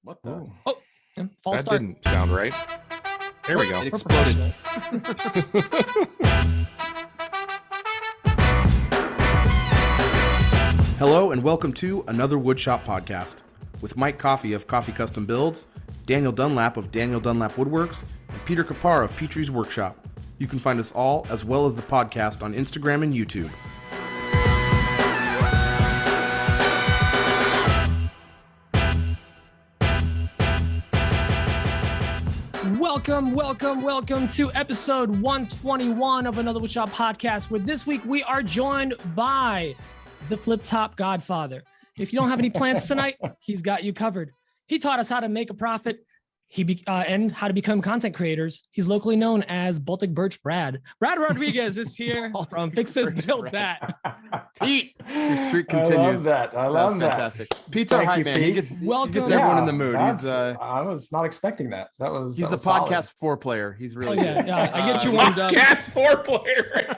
What the? Ooh. Oh, false That start. didn't sound right. There we go. We're Exploded. professionals. Hello and welcome to another Woodshop podcast with Mike Coffey of Coffee Custom Builds, Daniel Dunlap of Daniel Dunlap Woodworks, and Peter Kapar of Petrie's Workshop. You can find us all, as well as the podcast, on Instagram and YouTube. Welcome to episode 121 of another Woodshop podcast, where this week we are joined by the Flip Top Godfather. If you don't have any plans tonight, he's got you covered. He taught us how to make a profit and how to become content creators. He's locally known as Baltic Birch Brad. Brad Rodrigues is here from Fix This, Build That. Pete, your streak continues. I love that. Fantastic. Pete's our hype man. Pete. He gets Welcome. everyone in the mood. I was not expecting that. He's the podcast podcast 4-player. He's really good. Yeah, I get you warmed up. Podcast 4-player.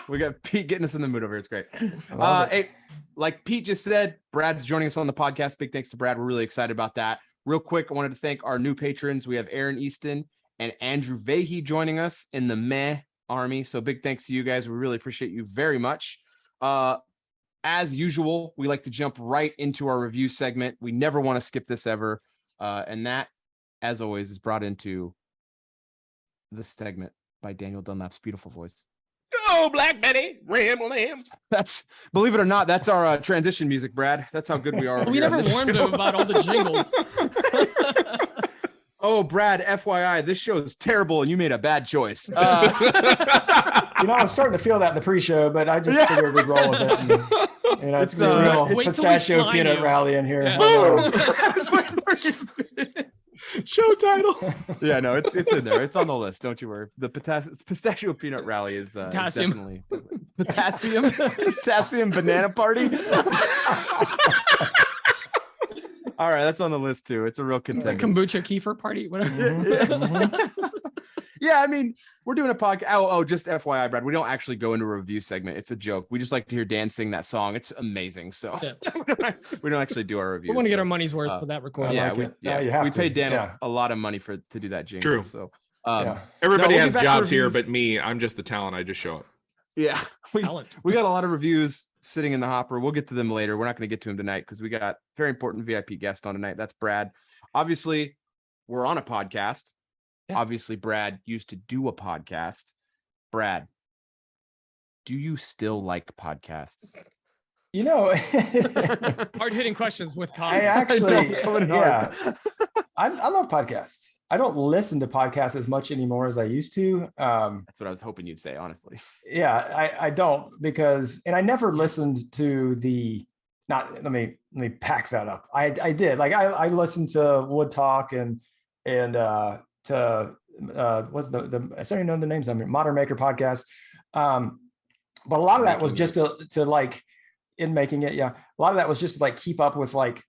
we got Pete getting us in the mood over here. It's great. Hey, like Pete just said, Brad's joining us on the podcast. Big thanks to Brad. We're really excited about that. Real quick, I wanted to thank our new patrons. We have Aaron Easton and Andrew Vahey joining us in the Meh Army. So big thanks to you guys. We really appreciate you very much. As usual, we like to jump right into our review segment. We never want to skip this ever. And that, as always, is brought into this segment by Daniel Dunlap's beautiful voice. Oh, Black Betty, Ram. That's, believe it or not, that's our transition music, Brad. That's how good we are. We never warned him about all the jingles. Oh, Brad, FYI, this show is terrible and you made a bad choice. I was starting to feel that in the pre-show, but I just figured we'd roll with it. And, it's real pistachio peanut rally in here. Yeah. Show title. Yeah, no, it's in there. It's on the list. Don't you worry. The pistachio peanut rally is definitely potassium banana party. All right, that's on the list too. It's a real contender. Kombucha kefir party, whatever. Yeah, I mean, we're doing a podcast. Oh, just FYI, Brad, we don't actually go into a review segment. It's a joke. We just like to hear Dan sing that song. It's amazing. So we don't actually do our reviews. We want to get our money's worth for that recording. We paid Dan a lot of money to do that jingle. True. So everybody has jobs here, but me, I'm just the talent. I just show up. Yeah, we got a lot of reviews sitting in the hopper. We'll get to them later. We're not going to get to them tonight because we got very important VIP guest on tonight. That's Brad. Obviously, we're on a podcast. Yeah. Obviously, Brad used to do a podcast. Brad, do you still like podcasts? Hard-hitting questions with Colin. I actually, I love podcasts. I don't listen to podcasts as much anymore as I used to. That's what I was hoping you'd say, honestly. Yeah, I don't and I never listened to let me pack that up. I did. Like I listened to Wood Talk and to what's the I don't even know the names of them, Modern Maker podcast. But a lot of that was just to like in making it. Yeah. A lot of that was just to like keep up with like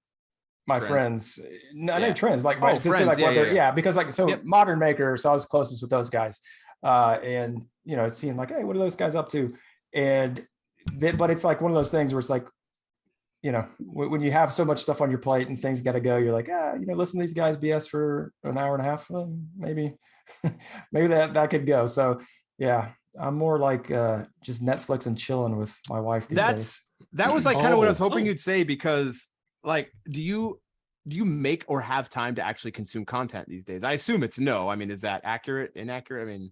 my friends. I know trends like friends. Because like, so Modern Maker. So I was closest with those guys. And seeing like, hey, what are those guys up to? But it's like one of those things where it's like, when you have so much stuff on your plate and things got to go, you're like, listen to these guys BS for an hour and a half. Maybe that could go. So yeah, I'm more like just Netflix and chilling with my wife these days. That was like kind of what I was hoping you'd say, because like, do you make or have time to actually consume content these days? I assume it's no. I mean, is that accurate, inaccurate? I mean,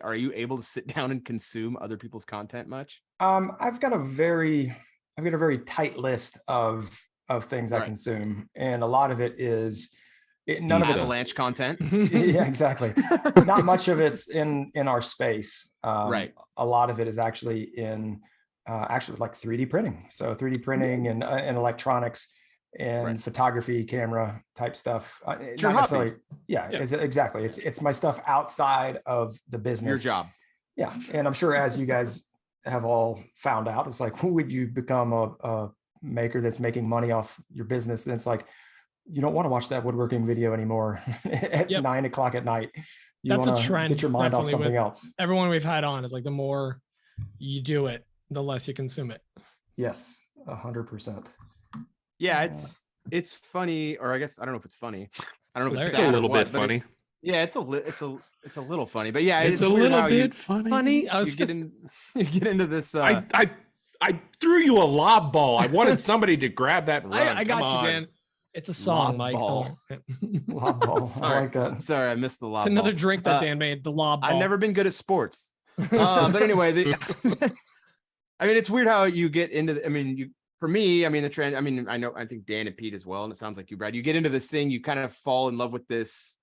are you able to sit down and consume other people's content much? I've got a very tight list of things I consume, and a lot of it is none of it's Avalanche content. Yeah, exactly. Not much of it's in our space. Right. A lot of it is actually in like 3D printing. So 3D printing and electronics and photography, camera type stuff. Not necessarily. Yeah, exactly. It's my stuff outside of the business. Your job. Yeah, and I'm sure as you guys have all found out, it's like, who would you become a maker that's making money off your business? And it's like, you don't want to watch that woodworking video anymore at 9 o'clock at night. That's a trend. Get your mind off something else. Everyone we've had on is like, the more you do it, the less you consume it. Yes, 100%. Yeah, it's it's funny, or I guess I don't know if it's funny. I don't know if It's it's a sad little or what, bit but funny. Yeah, it's a little funny, but yeah, It's a weird little how bit funny. You get into this. I threw you a lob ball. I wanted somebody to grab that and run. I got you, Dan. It's a song, Mike. Ball. Lob ball. Sorry. I like that. Sorry, I missed the lob. It's another ball. drink that Dan made. The lob ball. I've never been good at sports, but anyway, I mean, it's weird how you get into. For me, the trend. I think Dan and Pete as well, and it sounds like you, Brad. You get into this thing, you kind of fall in love with this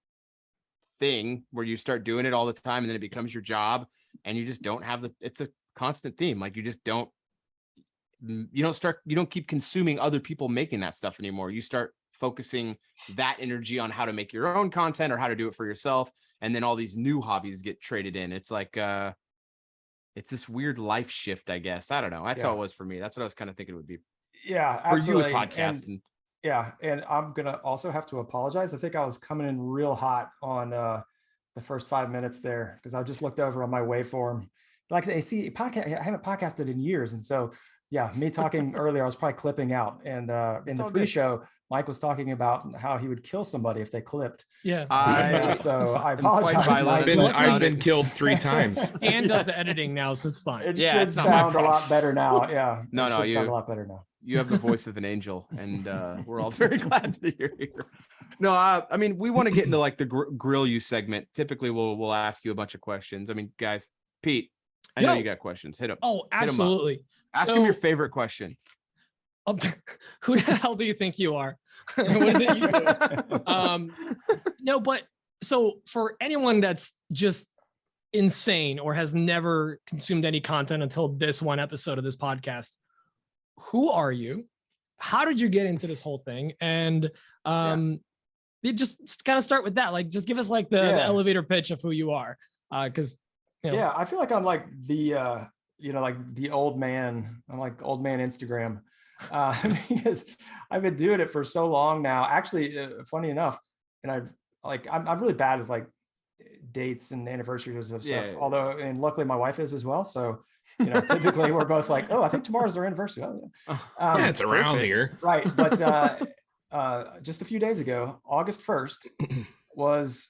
thing where you start doing it all the time, and then it becomes your job, and you just don't have it's a constant theme. Like you just don't. You don't keep consuming other people making that stuff anymore. You start focusing that energy on how to make your own content or how to do it for yourself. And then all these new hobbies get traded in. It's like, it's this weird life shift, I guess. I don't know. That's how it was for me. That's what I was kind of thinking it would be. Yeah. For absolutely. you with podcasts. And I'm going to also have to apologize. I think I was coming in real hot on the first 5 minutes there because I just looked over on my waveform. Like I say, I haven't podcasted in years. And so, yeah, me talking earlier, I was probably clipping out. And in the pre-show, Mike was talking about how he would kill somebody if they clipped. Yeah. So I apologize. I've been killed 3 times. Dan does the editing now, so it's fine. It should sound a lot better now. Yeah. No, you sound a lot better now. You have the voice of an angel, and we're all very glad that you're here. No, we want to get into like the grill you segment. Typically, we'll ask you a bunch of questions. Guys, Pete, I know you got questions. Hit him. Oh, absolutely. Ask him your favorite question. Who the hell do you think you are? What is it you do? No, but so for anyone that's just insane or has never consumed any content until this one episode of this podcast, who are you? How did you get into this whole thing? And you just kind of start with that. Like, just give us like the elevator pitch of who you are. Because I feel like I'm like the like the old man. I'm like old man Instagram. Because I've been doing it for so long now. Actually, funny enough, and I'm really bad with like dates and anniversaries of stuff. Although, and luckily my wife is as well. So, typically we're both like, oh, I think tomorrow's our anniversary. It's around here, right? But just a few days ago, August 1st, was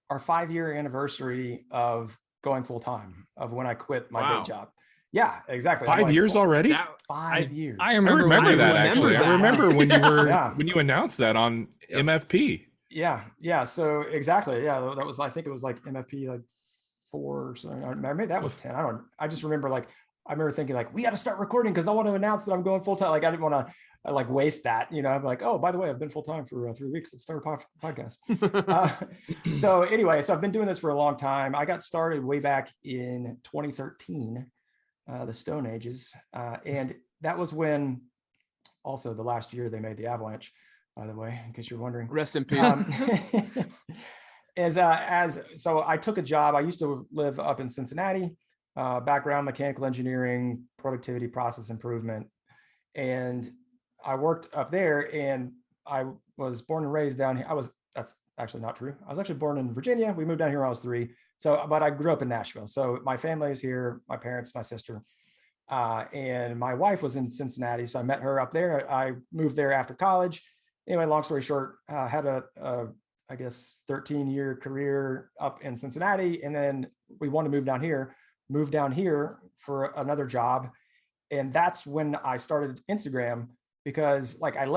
our 5-year anniversary of going full time, of when I quit my day job. Yeah, exactly. 5 years already? 5 years. I remember that actually. I remember when you were when you announced that on MFP. Yeah. So exactly. Yeah, that was. I think it was like MFP like 4 or something. Maybe that was 10. I just remember I remember thinking like we got to start recording because I want to announce that I'm going full time. Like I didn't want to waste that. I'm like, oh, by the way, I've been full time for 3 weeks. Let's start a podcast. So anyway, I've been doing this for a long time. I got started way back in 2013. The Stone Ages. And that was when also the last year they made the Avalanche, by the way, in case you're wondering. Rest in peace. So I took a job. I used to live up in Cincinnati, background mechanical engineering, productivity, process improvement. And I worked up there, and I was born and raised down here. That's actually not true. I was actually born in Virginia. We moved down here when I was 3. So, but I grew up in Nashville. So my family is here, my parents, my sister, and my wife was in Cincinnati. So I met her up there. I moved there after college. Anyway, long story short, had a 13-year career up in Cincinnati. And then we wanted to move down here for another job. And that's when I started Instagram, because like I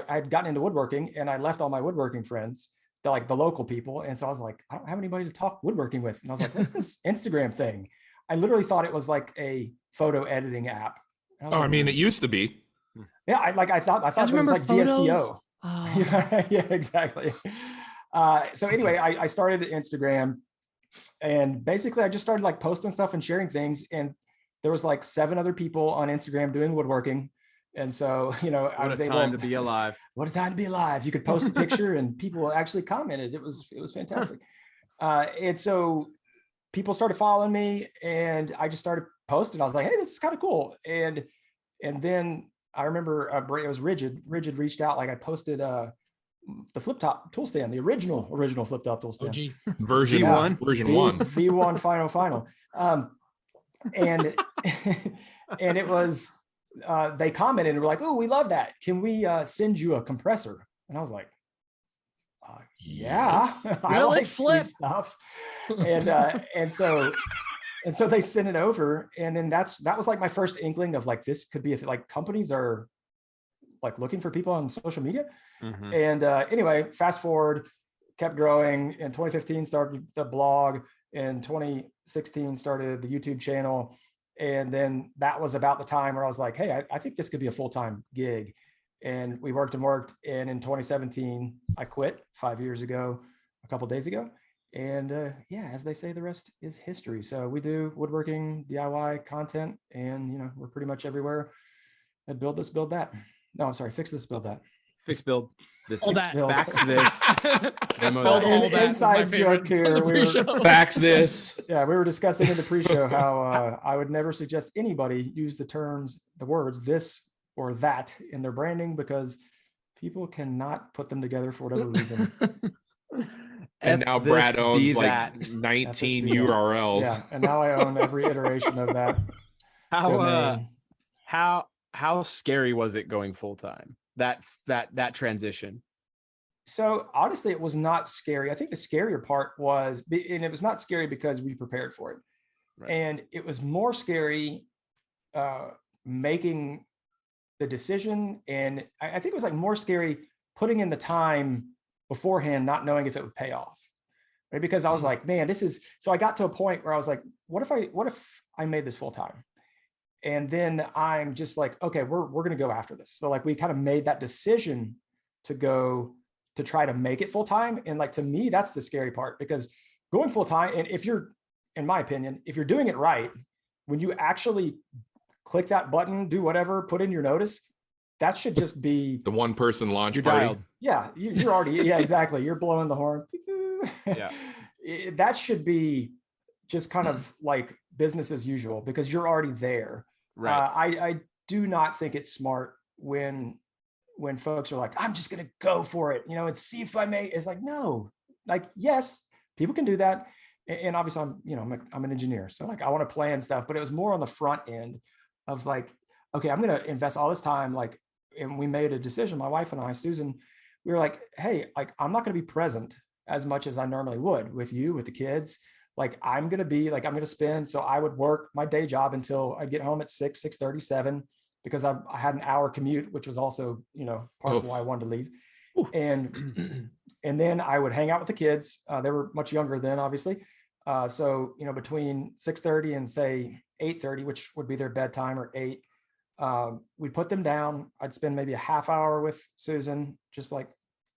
had gotten into woodworking and I left all my woodworking friends, like the local people. And so I was like, I don't have anybody to talk woodworking with. And I was like, what's this Instagram thing? I literally thought it was like a photo editing app. It used to be. Yeah. I thought it was like VSCO. Oh. Yeah, exactly. So anyway, I started Instagram, and basically I just started like posting stuff and sharing things. And there was like 7 other people on Instagram doing woodworking. And so, I was able to be alive. What a time to be alive. You could post a picture and people actually commented. It was fantastic. And so people started following me, and I just started posting. I was like, hey, this is kind of cool. And then I remember it was Rigid reached out. Like I posted the flip top tool stand, the original flip top tool stand. OG. Version 1. V1 final. And and it was they commented and were like, "Oh, we love that. Can we send you a compressor?" And I was like, "Yeah, I Will it like free flip?" stuff." And so they sent it over, and then that was like my first inkling of like, this could be like companies are like looking for people on social media. Mhm. And anyway, fast forward, kept growing. In 2015, started the blog. In 2016, started the YouTube channel. And then that was about the time where I was like, hey, I think this could be a full-time gig. And we worked. And in 2017, I quit 5 years ago, a couple of days ago. And yeah, as they say, the rest is history. So we do woodworking, DIY content, and we're pretty much everywhere. And build this, build that. No, I'm sorry, fix this, build that. Fix, build this, All that. fax this. Demo Build that. all that. Inside joke here. Fax this. Yeah, we were discussing in the pre-show how I would never suggest anybody use the words this or that in their branding, because people cannot put them together for whatever reason. And now Brad owns like 19 URLs. Yeah, and now I own every iteration of that. How scary was it going full time? That transition? So honestly, it was not scary. I think the scarier part was, and it was not scary because we prepared for it. Right. And it was more scary making the decision. And I think it was like more scary putting in the time beforehand, not knowing if it would pay off. Right. Because I was like, man, so I got to a point where I was like, what if I made this full time? And then I'm just like, okay, we're going to go after this. So like, we kind of made that decision to try to make it full time. And like, to me, that's the scary part, because going full time, and in my opinion, if you're doing it right, when you actually click that button, do whatever, put in your notice, that should just be the one person launch you're party. Dialed. Yeah. You're already, yeah, exactly. You're blowing the horn. Yeah. That should be just kind of like business as usual, because you're already there. Right. I do not think it's smart when folks are like, I'm just going to go for it, and see if I may. It's like, no, like, yes, people can do that. And obviously I'm an engineer. So like, I want to plan stuff, but it was more on the front end of like, okay, I'm going to invest all this time. Like, and we made a decision, my wife and I, Susan, we were like, hey, like, I'm not going to be present as much as I normally would with you, with the kids. Like, I'm going to spend, so I would work my day job until I get home at 6:30, 7, because I had an hour commute, which was also, part of why I wanted to leave. And then I would hang out with the kids. They were much younger then, obviously. So, between 6:30 and say 8:30, which would be their bedtime, or 8, we'd put them down. I'd spend maybe a half hour with Susan, just like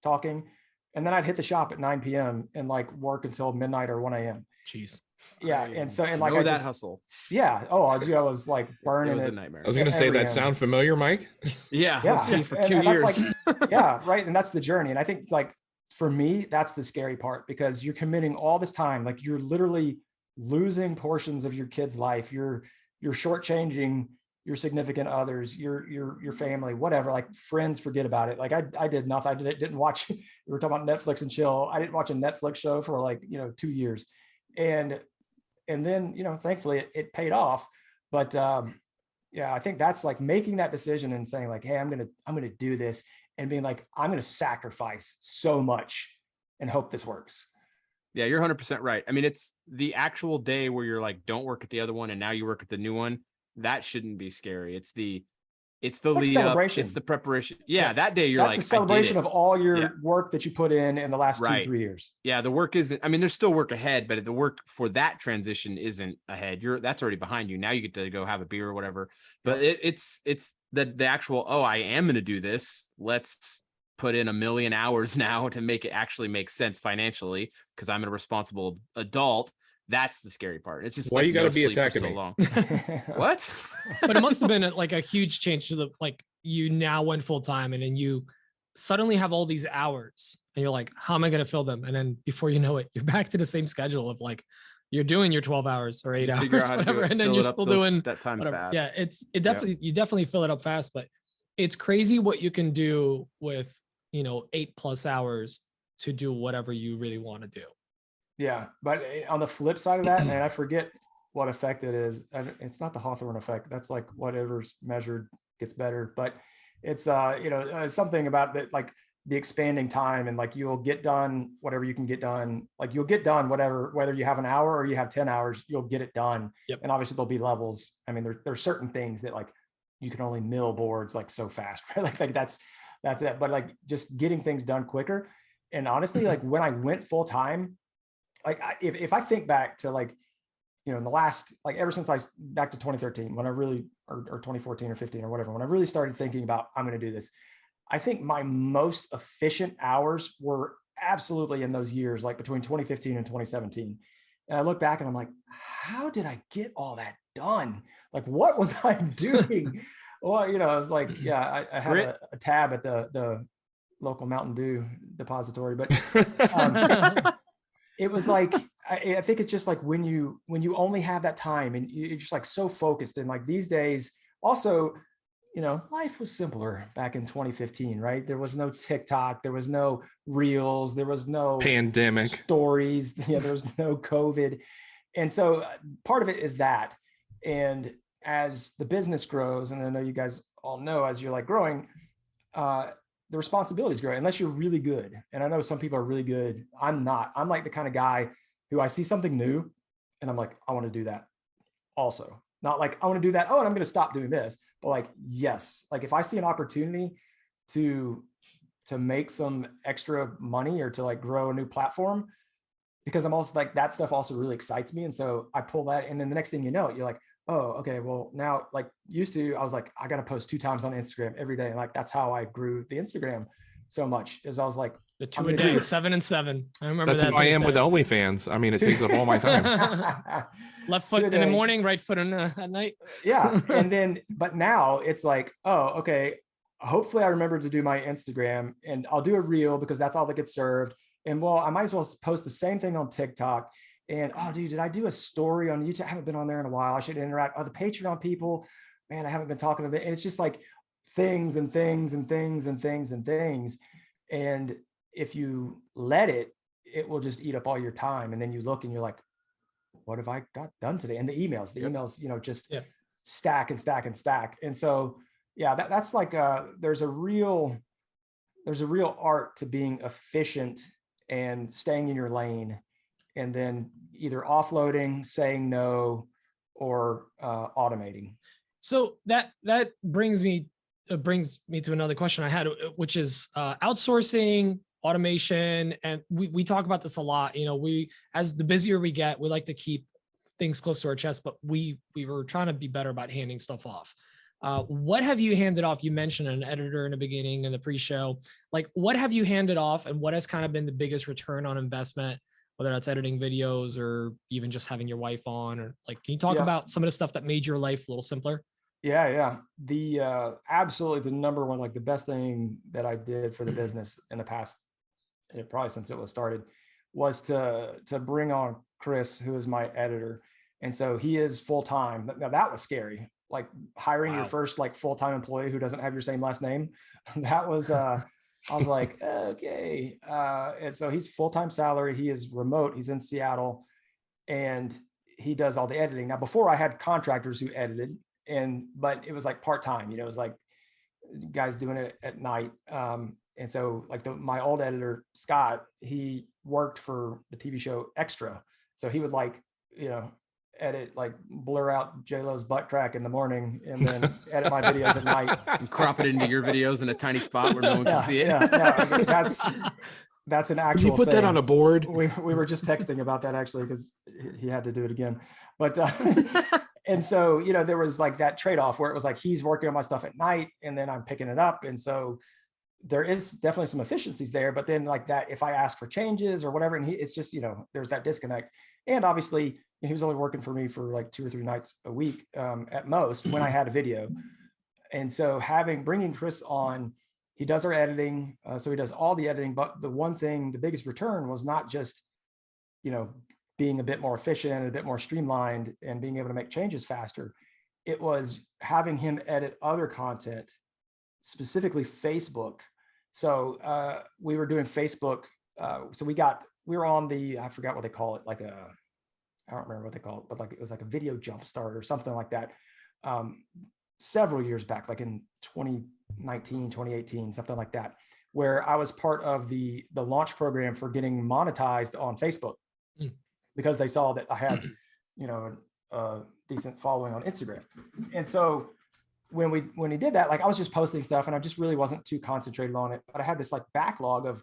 talking. And then I'd hit the shop at 9 p.m. and like work until midnight or 1 a.m. Jeez. Yeah. And so, and like, I that hustle. Yeah. Oh, I was like burning it. Was a nightmare. I was going to say, that sound familiar, Mike? Yeah. Yeah. See for 2 years. Like, yeah. Right. And that's the journey. And I think like, for me, that's the scary part, because you're committing all this time. Like, you're literally losing portions of your kid's life. You're shortchanging your significant others, your family, whatever, like friends, forget about it. Like I did nothing. I didn't watch, we were talking about Netflix and chill. I didn't watch a Netflix show for like, 2 years. And then, thankfully it paid off. But yeah, I think that's like making that decision and saying like, hey, I'm going to do this, and being like, I'm going to sacrifice so much and hope this works. Yeah, you're 100% right. I mean, it's the actual day where you're like, don't work at the other one, and now you work at the new one. That shouldn't be scary. It's the lead celebration. Up. It's the preparation. Yeah, that day you're that's like, the celebration of all your work that you put in the last right. 2-3 years. Yeah, the work isn't. I mean, there's still work ahead, but the work for that transition isn't ahead. That's already behind you. Now you get to go have a beer or whatever. But it's the actual. Oh, I am going to do this. Let's put in 1 million hours now to make it actually make sense financially, because I'm a responsible adult. That's the scary part. It's just why like, you got to be attacking so me. long. What? But it must have been like a huge change to you now went full time, and then you suddenly have all these hours, and you're like, how am I going to fill them? And then before you know it, you're back to the same schedule of like, you're doing your 12 hours or 8 hours, whatever, and then you're still doing that time whatever. fast. Yeah, you definitely fill it up fast, but it's crazy what you can do with 8+ hours to do whatever you really want to do. Yeah, but on the flip side of that, and I forget what effect it is. It's not the Hawthorne effect. That's like whatever's measured gets better. But it's something about that, like the expanding time, and like you'll get done whatever you can get done. Like you'll get done whether you have an hour or you have 10 hours, you'll get it done. Yep. And obviously there'll be levels. I mean, there's certain things that like you can only mill boards like so fast, right? Like that's it. But like just getting things done quicker. And honestly, like when I went full time, like if I think back to like, in the last, like ever since back to 2013, when I really, or 2014 or 15 or whatever, when I really started thinking about, I'm going to do this, I think my most efficient hours were absolutely in those years, like between 2015 and 2017. And I look back and I'm like, how did I get all that done? Like, what was I doing? Well, I was like, yeah, I had a tab at the local Mountain Dew depository, but it was like, I think it's just like when you only have that time and you're just like so focused. And like these days also, life was simpler back in 2015, right? There was no TikTok, there was no reels, there was no pandemic stories, there was no COVID. And so part of it is that. And as the business grows, and I know you guys all know, as you're like growing, the responsibilities grow unless you're really good. And I know some people are really good. I'm not. I'm like the kind of guy who I see something new and I'm like, I want to do that also. Not like I want to do that. Oh, and I'm going to stop doing this. But like, yes, like if I see an opportunity to make some extra money or to like grow a new platform, because I'm also like, that stuff also really excites me. And so I pull that. And then the next thing you know, you're like, oh, okay, well now, like used to, I was like, I got to post 2 times on Instagram every day. And like, that's how I grew the Instagram so much, is I was like, the 2 a day, 7 and 7. I remember that's how I am with OnlyFans. I mean, it takes up all my time. Left foot in the morning, right foot at night. Yeah. And then, but now it's like, oh, okay, hopefully I remember to do my Instagram and I'll do a reel because that's all that gets served. And well, I might as well post the same thing on TikTok. And oh, dude, did I do a story on YouTube? I haven't been on there in a while. I should interact. Oh, the Patreon people, man, I haven't been talking to them. And it's just like things and things and things and things and things. And if you let it, it will just eat up all your time. And then you look and you're like, what have I got done today? And the emails, just stack and stack and stack. And so, yeah, that's like, there's a real art to being efficient and staying in your lane, and then either offloading, saying no, or automating. So that brings me to another question I had, which is outsourcing, automation. And we talk about this a lot. We, as the busier we get, we like to keep things close to our chest, but we were trying to be better about handing stuff off. What have you handed off? You mentioned an editor in the beginning in the pre-show. Like, what have you handed off, and what has kind of been the biggest return on investment, whether that's editing videos or even just having your wife on, or like, can you talk about some of the stuff that made your life a little simpler? Yeah. The absolutely the number one, like the best thing that I did for the business in the past, probably since it was started, was to bring on Chris, who is my editor. And so he is full-time. Now that was scary. Like hiring your first like full-time employee who doesn't have your same last name. That was I was like, okay. And so he's full-time salary. He is remote. He's in Seattle, and he does all the editing. Now, before I had contractors who edited, but it was like part-time, it was like guys doing it at night. And so like my old editor, Scott, he worked for the TV show Extra. So he would like, edit, like blur out J-Lo's butt crack in the morning and then edit my videos at night and crop it into your videos in a tiny spot where no one can see it. That's an actual Can you put thing. that on a board? We were just texting about that actually, because he had to do it again. But and so, there was like that trade-off where it was like he's working on my stuff at night and then I'm picking it up. And so there is definitely some efficiencies there, but then like that, if I ask for changes or whatever, and it's just, there's that disconnect. And obviously he was only working for me for like 2 or 3 nights a week at most when I had a video. And so bringing Chris on, he does our editing. So he does all the editing, but the biggest return was not just, being a bit more efficient and a bit more streamlined and being able to make changes faster. It was having him edit other content, specifically Facebook. So we were doing Facebook. So we were on I forgot what they call it, I don't remember what they call it, but like it was like a video jump start or something like that. several years back, like in 2019, 2018, something like that, where I was part of the launch program for getting monetized on Facebook because they saw that I had, you know, a decent following on Instagram. And so when he did that, like I was just posting stuff and I just really wasn't too concentrated on it, but I had this like backlog of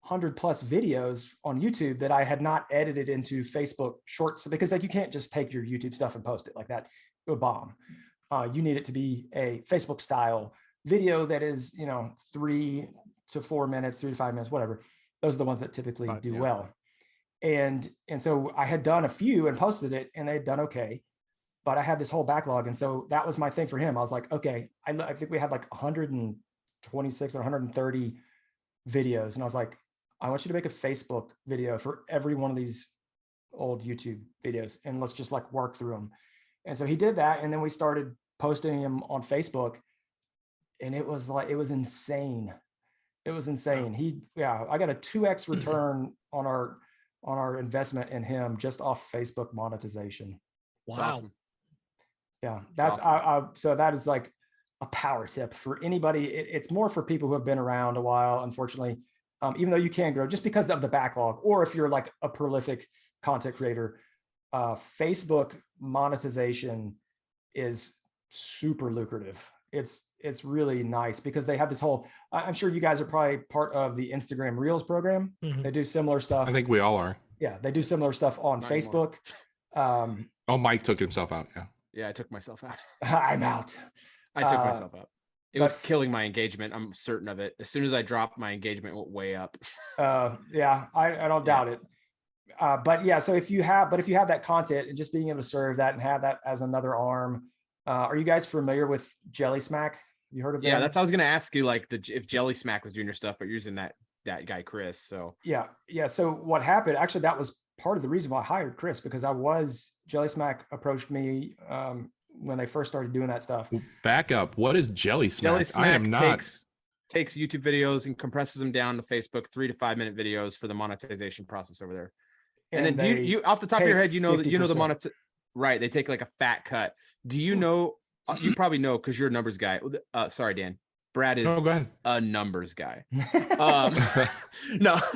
100 plus videos on YouTube that I had not edited into Facebook Shorts, because like you can't just take your YouTube stuff and post it like that. It would bomb. You need it to be a Facebook style video that is, you know, 3 to 4 minutes, 3 to 5 minutes, whatever. Those are the ones that typically do well. And so I had done a few and posted it and they had done okay, but I had this whole backlog. And so that was my thing for him. I was like, okay, I think we had like 126 or 130 videos. And I was like, I want you to make a Facebook video for every one of these old YouTube videos. And let's just like work through them. And so he did that. And then we started posting him on Facebook, and it was like, it was insane. It was insane. I got a 2x return on our investment in him just off Facebook monetization. Wow. That's awesome. Yeah, that's awesome. So that is like a power tip for anybody. It's more for people who have been around a while, unfortunately, even though you can grow just because of the backlog, or if you're like a prolific content creator, Facebook monetization is super lucrative. It's really nice because they have this whole, I'm sure you guys are probably part of the Instagram Reels program. Mhm. They do similar stuff. I think we all are. Yeah, they do similar stuff on Not Facebook. Oh, Mike took himself out. Yeah. Yeah, I took myself out. I'm out. I took myself out. It was but- killing my engagement. I'm certain of it. As soon as I dropped, my engagement went way up. Yeah, I don't doubt it. But yeah, so if you have that content and just being able to serve that and have that as another arm, are you guys familiar with Jelly Smack? You heard of that? Yeah, that's what I was gonna ask you. Like if Jelly Smack was doing your stuff, but you're using that guy Chris. So yeah. So what happened? Actually, that was part of the reason why I hired Chris, because Jelly Smack approached me when they first started doing that stuff. Back up. What is Jelly Smack? Jelly Smack I am not. takes YouTube videos and compresses them down to Facebook 3 to 5 minute videos for the monetization process over there. And then do you off the top of your head, you know the right? They take like a fat cut. Do you know? You probably know because you're a numbers guy. Sorry, Dan. Brad is a numbers guy. No.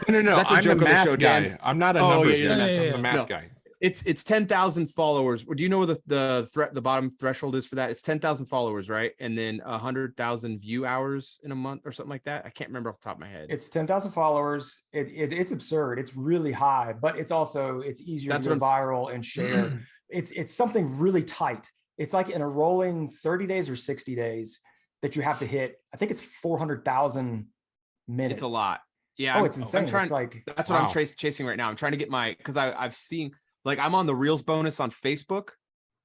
That's a joke I'm a math show, guy. Dan. I'm not a numbers guy. Yeah. I'm a math No. guy. It's 10,000 followers. Do you know what the bottom threshold is for that? It's 10,000 followers, right? And then 100,000 view hours in a month or something like that. I can't remember off the top of my head. It's 10,000 followers. It's absurd. It's really high, but it's easier to go viral and share. It's something really tight. It's like in a rolling 30 days or 60 days that you have to hit. I think it's 400,000 minutes. It's a lot. Yeah. It's insane. That's what I'm chasing right now. I'm trying to get because I've seen, like, I'm on the Reels bonus on Facebook.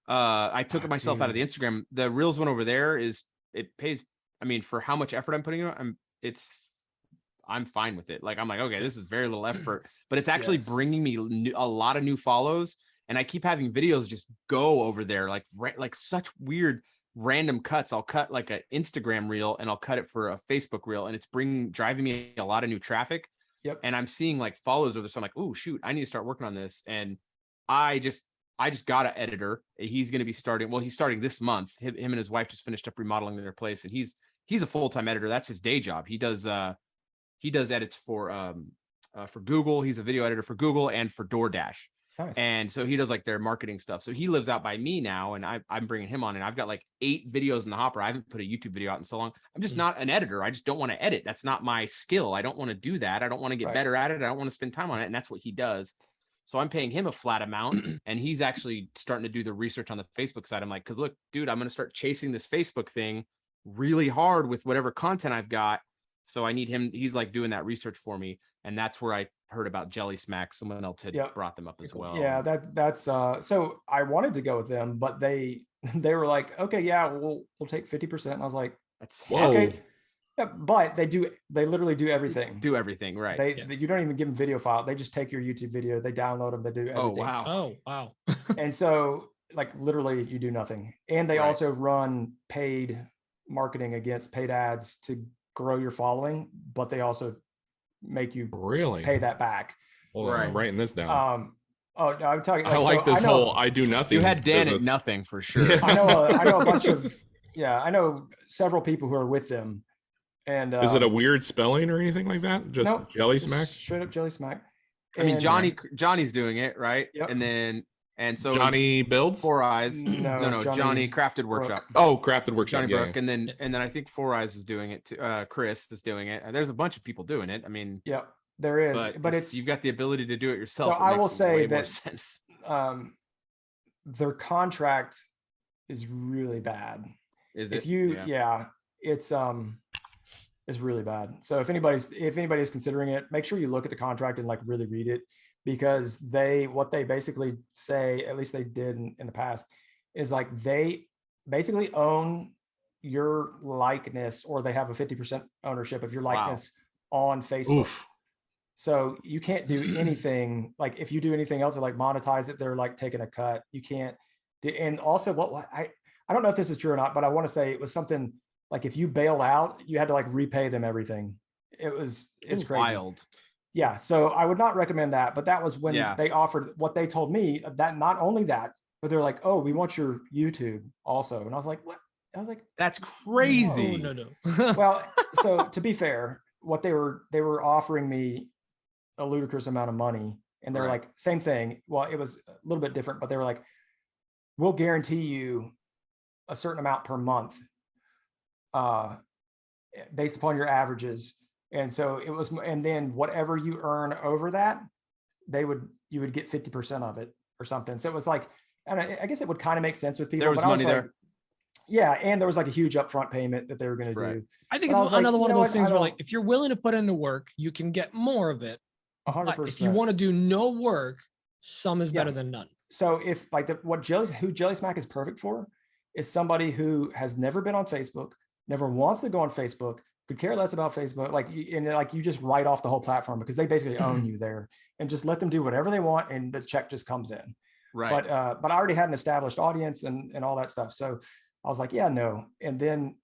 I took it myself out of the Instagram. The Reels one over there it pays. I mean, for how much effort I'm putting in, I'm fine with it. Like, I'm like, okay, this is very little effort, but it's actually bringing me a lot of new follows. And I keep having videos just go over there, like such weird random cuts. I'll cut like an Instagram reel and I'll cut it for a Facebook reel, and it's driving me a lot of new traffic. Yep. And I'm seeing like follows over there. So I'm like, oh shoot, I need to start working on this. And I just got an editor. He's going to be starting. Well, he's starting this month. Him and his wife just finished up remodeling their place, and he's a full-time editor. That's his day job. He does edits for Google. He's a video editor for Google and for DoorDash. Nice. And so he does like their marketing stuff. So he lives out by me now, and I'm bringing him on, and I've got like 8 videos in the hopper. I haven't put a YouTube video out in so long. I'm just not an editor. I just don't want to edit. That's not my skill. I don't want to do that. I don't want to get better at it. I don't want to spend time on it. And that's what he does. So I'm paying him a flat amount, and he's actually starting to do the research on the Facebook side. I'm like, because look, dude, I'm going to start chasing this Facebook thing really hard with whatever content I've got. So I need him. He's like doing that research for me. And that's where I heard about Jelly Smack. Someone else had brought them up as well. Yeah, that's so I wanted to go with them, but they were like, okay, yeah, we'll take 50%. And I was like, that's okay. Yeah, but they literally do everything. Do everything, right? You don't even give them video file. They just take your YouTube video, they download them, they do everything. Oh, wow. And so like literally you do nothing. And they also run paid marketing against paid ads to grow your following, but they also make you pay that back. Hold on, I'm writing this down. Oh no, I'm talking. I like this whole I do nothing. You had Dan business. at nothing for sure. I know a bunch of Yeah, I know several people who are with them. And Is it a weird spelling or anything like that? Just nope, Jelly just Smack? straight up Jelly Smack. I mean, And, Johnny's doing it, right? Yep. And so Johnny is Builds? Four Eyes. No, No, Johnny Crafted Workshop. Oh, Crafted Workshop. Johnny Yeah, Brook, yeah. and then I think Four Eyes is doing it too. Chris is doing it. There's a bunch of people doing it. I mean, yep, there is, but if it's you've got the ability to do it yourself. So it I makes will say way more that sense. Their contract is really bad. Is it? If you, yeah, it's really bad. So if anybody's considering it, make sure you look at the contract and like really read it, because what they basically say, at least they did in the past, is like they basically own your likeness, or they have a 50% ownership of your likeness on Facebook. Oof. So you can't do anything. Like if you do anything else to like monetize it, they're like taking a cut. You can't do. And also I don't know if this is true or not, but I want to say it was something like if you bail out, you had to like repay them everything. It's crazy. Wild. Yeah. So I would not recommend that, but that was when they offered what they told me, that not only that, but they're like, oh, we want your YouTube also. And I was like, what? I was like, that's crazy. No. Well, so to be fair, what they were offering me a ludicrous amount of money, and they're like, same thing. Well, it was a little bit different, but they were like, we'll guarantee you a certain amount per month, based upon your averages. And so it was, and then whatever you earn over that, you would get 50% of it or something. So it was like, and I guess it would kind of make sense with people. There was money there. Yeah, and there was like a huge upfront payment that they were going to do. I think it's another one of those things where like, if you're willing to put in the work, you can get more of it. 100%. If you want to do no work, some is better than none. So if like who Jelly Smack is perfect for is somebody who has never been on Facebook, never wants to go on Facebook, could care less about Facebook. Like, you just write off the whole platform because they basically own you there, and just let them do whatever they want, and the check just comes in. Right. But I already had an established audience and all that stuff. So I was like, yeah, no. And then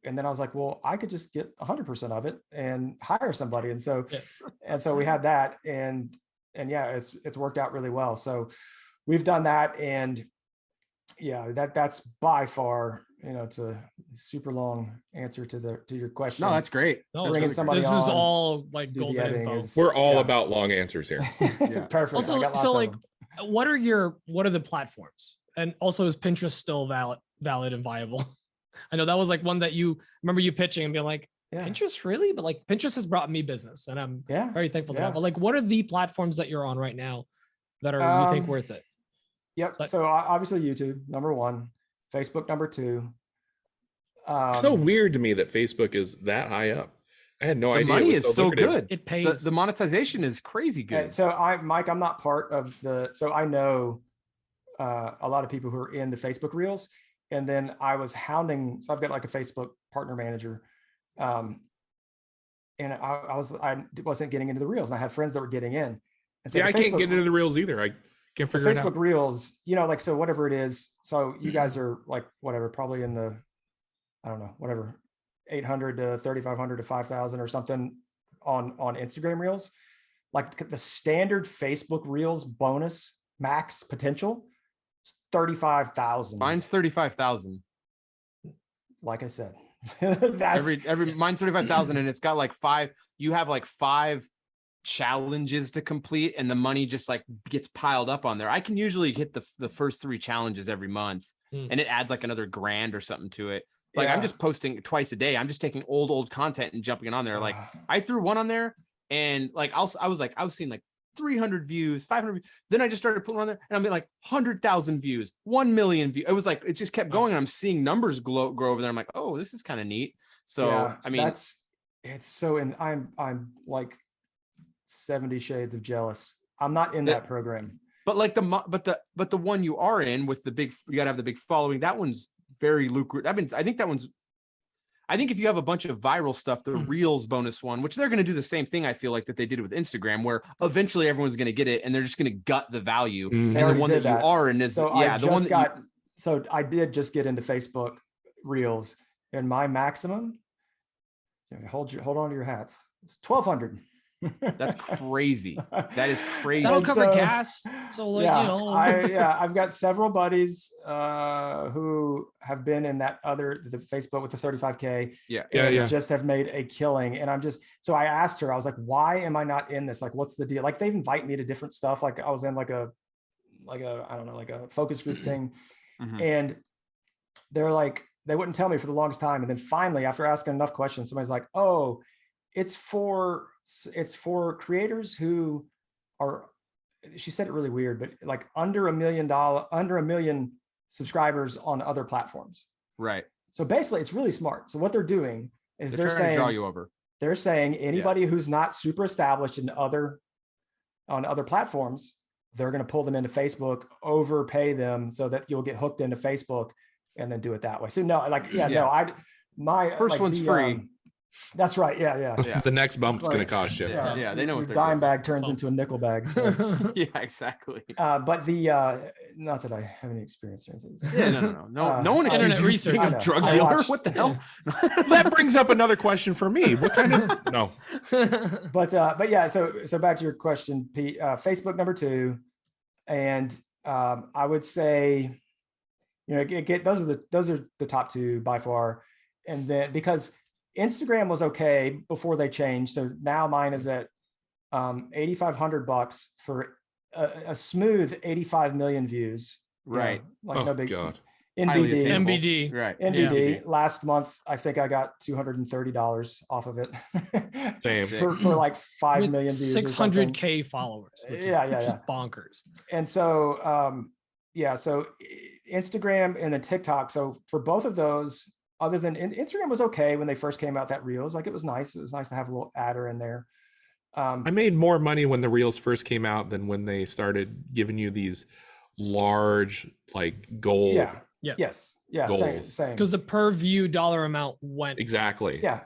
I was like, well, I could just get 100% of it and hire somebody. And so we had that, and yeah, it's worked out really well. So we've done that, and yeah, that's by far, it's a super long answer to your question. No, that's great. No, bringing somebody this on is all like do golden info. We're all about long answers here. Perfect. Also, I got lots so of like, them. what are the platforms? And also, is Pinterest still valid and viable? I know that was like one that you remember you pitching and being like, Pinterest really? But like Pinterest has brought me business, and I'm very thankful for that. But like, what are the platforms that you're on right now that are you think worth it? Yep. So obviously YouTube, number one, Facebook, number two. It's so weird to me that Facebook is that high up. I had no idea. The money is so good. It pays. The monetization is crazy good. And so Mike, I'm not part of so I know a lot of people who are in the Facebook Reels. And then I was hounding, so I've got like a Facebook partner manager. And I wasn't getting into the Reels, and I had friends that were getting in. And so I can't get into the Reels either. I can't figure it out. Facebook Reels, like, so whatever it is. So you guys are like, whatever, probably in the, I don't know, whatever, 800 to 3,500 to 5,000 or something on Instagram Reels. Like the standard Facebook Reels bonus max potential, 35,000. Mine's 35,000. Like I said, that's every mine's 35,000, and it's got like you have like 5 challenges to complete, and the money just like gets piled up on there. I can usually hit the first 3 challenges every month, and it adds like another $1,000 or something to it. Like I'm just posting twice a day. I'm just taking old content and jumping it on there. Like I threw one on there, and like I was seeing like 300 views, 500 views. Then I just started putting on there, and I'm like 100,000 views, 1 million views. It was like, it just kept going, and I'm seeing numbers grow over there. I'm like, oh, this is kind of neat. So I mean, I'm like 70 shades of jealous. I'm not in that program. But like the one you are in with the big, you gotta have the big following. That one's very lucrative. I think if you have a bunch of viral stuff, the Reels bonus one, which they're going to do the same thing, I feel like, that they did with Instagram, where eventually everyone's going to get it, and they're just going to gut the value. And the one that you are in is so I did just get into Facebook Reels, and my maximum, hold on to your hats, it's 1,200. That's crazy. That is crazy. That'll And cover so- gas. So like, yeah, you know. I've got several buddies who have been in the Facebook with the 35K. Yeah. And just have made a killing. And so I asked her, I was like, why am I not in this? Like, what's the deal? Like, they invite me to different stuff. Like, I was in like a I don't know, like a focus group thing. Mhm. And they're like, they wouldn't tell me for the longest time. And then finally, after asking enough questions, somebody's like, oh, it's for creators who are, she said it really weird, but like under $1 million subscribers on other platforms. Right. So basically it's really smart. So what they're doing is they're trying saying, to draw you over. they're saying anybody who's not super established on other platforms, they're going to pull them into Facebook, overpay them so that you'll get hooked into Facebook and then do it that way. So no, like, my First like one's the, free. That's right. Yeah. The next bump's It's going to like- cost you. Yeah, they know what Your they're dime doing. bag turns into a nickel bag. So, Yeah, exactly. but the not that I have any experience or anything. Yeah, no one Internet accuses you research. of being I a know. drug I dealer. watched- What the hell? That brings up another question for me. What kind of no? But yeah, so back to your question, Pete. Facebook number 2, and I would say, those are the top 2 by far, and then because Instagram was okay before they changed, so now mine is at $8,500 for a smooth 85 million views. Right. Like Oh no big God. Highly NBD. attainable. MBD. Right. NBD. Last month, I think I got $230 off of it. Same. for like 5 With million views. or something. 600K followers. Which Yeah. is just bonkers. And so, so Instagram and then TikTok. So for both of those, other than Instagram was okay when they first came out, that Reels, like it was nice. It was nice to have a little adder in there. I made more money when the Reels first came out than when they started giving you these large like goal. Yeah. Yeah. Yes. Yeah. Goals. Same. Because the per view dollar amount went. Exactly. Yeah.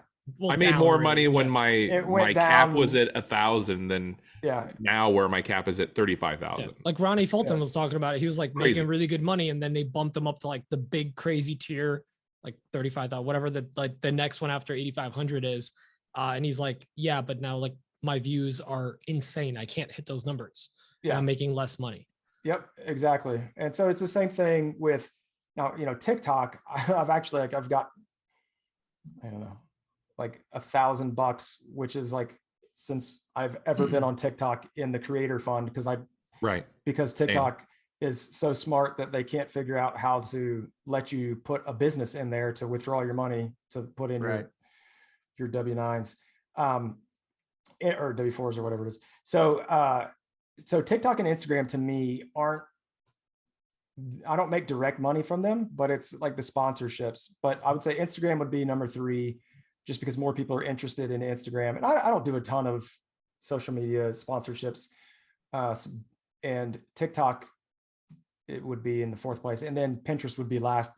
I made down more already. money when It my went cap down. was at 1,000 than Yeah. now where my cap is at Yeah. 35,000. Like Ronnie Fulton was Yes. talking about it. He was like Crazy. making really good money, and then they bumped him up to like the big crazy tier, like 35,000, whatever the next one after 8,500 is. And he's like, yeah, but now like my views are insane. I can't hit those numbers. And Yeah. I'm making less money. Yep, exactly. And so it's the same thing with now, TikTok. I've got, I don't know, like $1,000, which is like since I've ever been on TikTok in the creator fund, Right. because Same. TikTok is so smart that they can't figure out how to let you put a business in there to withdraw your money to put in Right. your W-9s or W-4s or whatever it is. So TikTok and Instagram to me I don't make direct money from them, but it's like the sponsorships. But I would say Instagram would be number 3, just because more people are interested in Instagram. And I don't do a ton of social media sponsorships. And TikTok, it would be in the 4th place. And then Pinterest would be last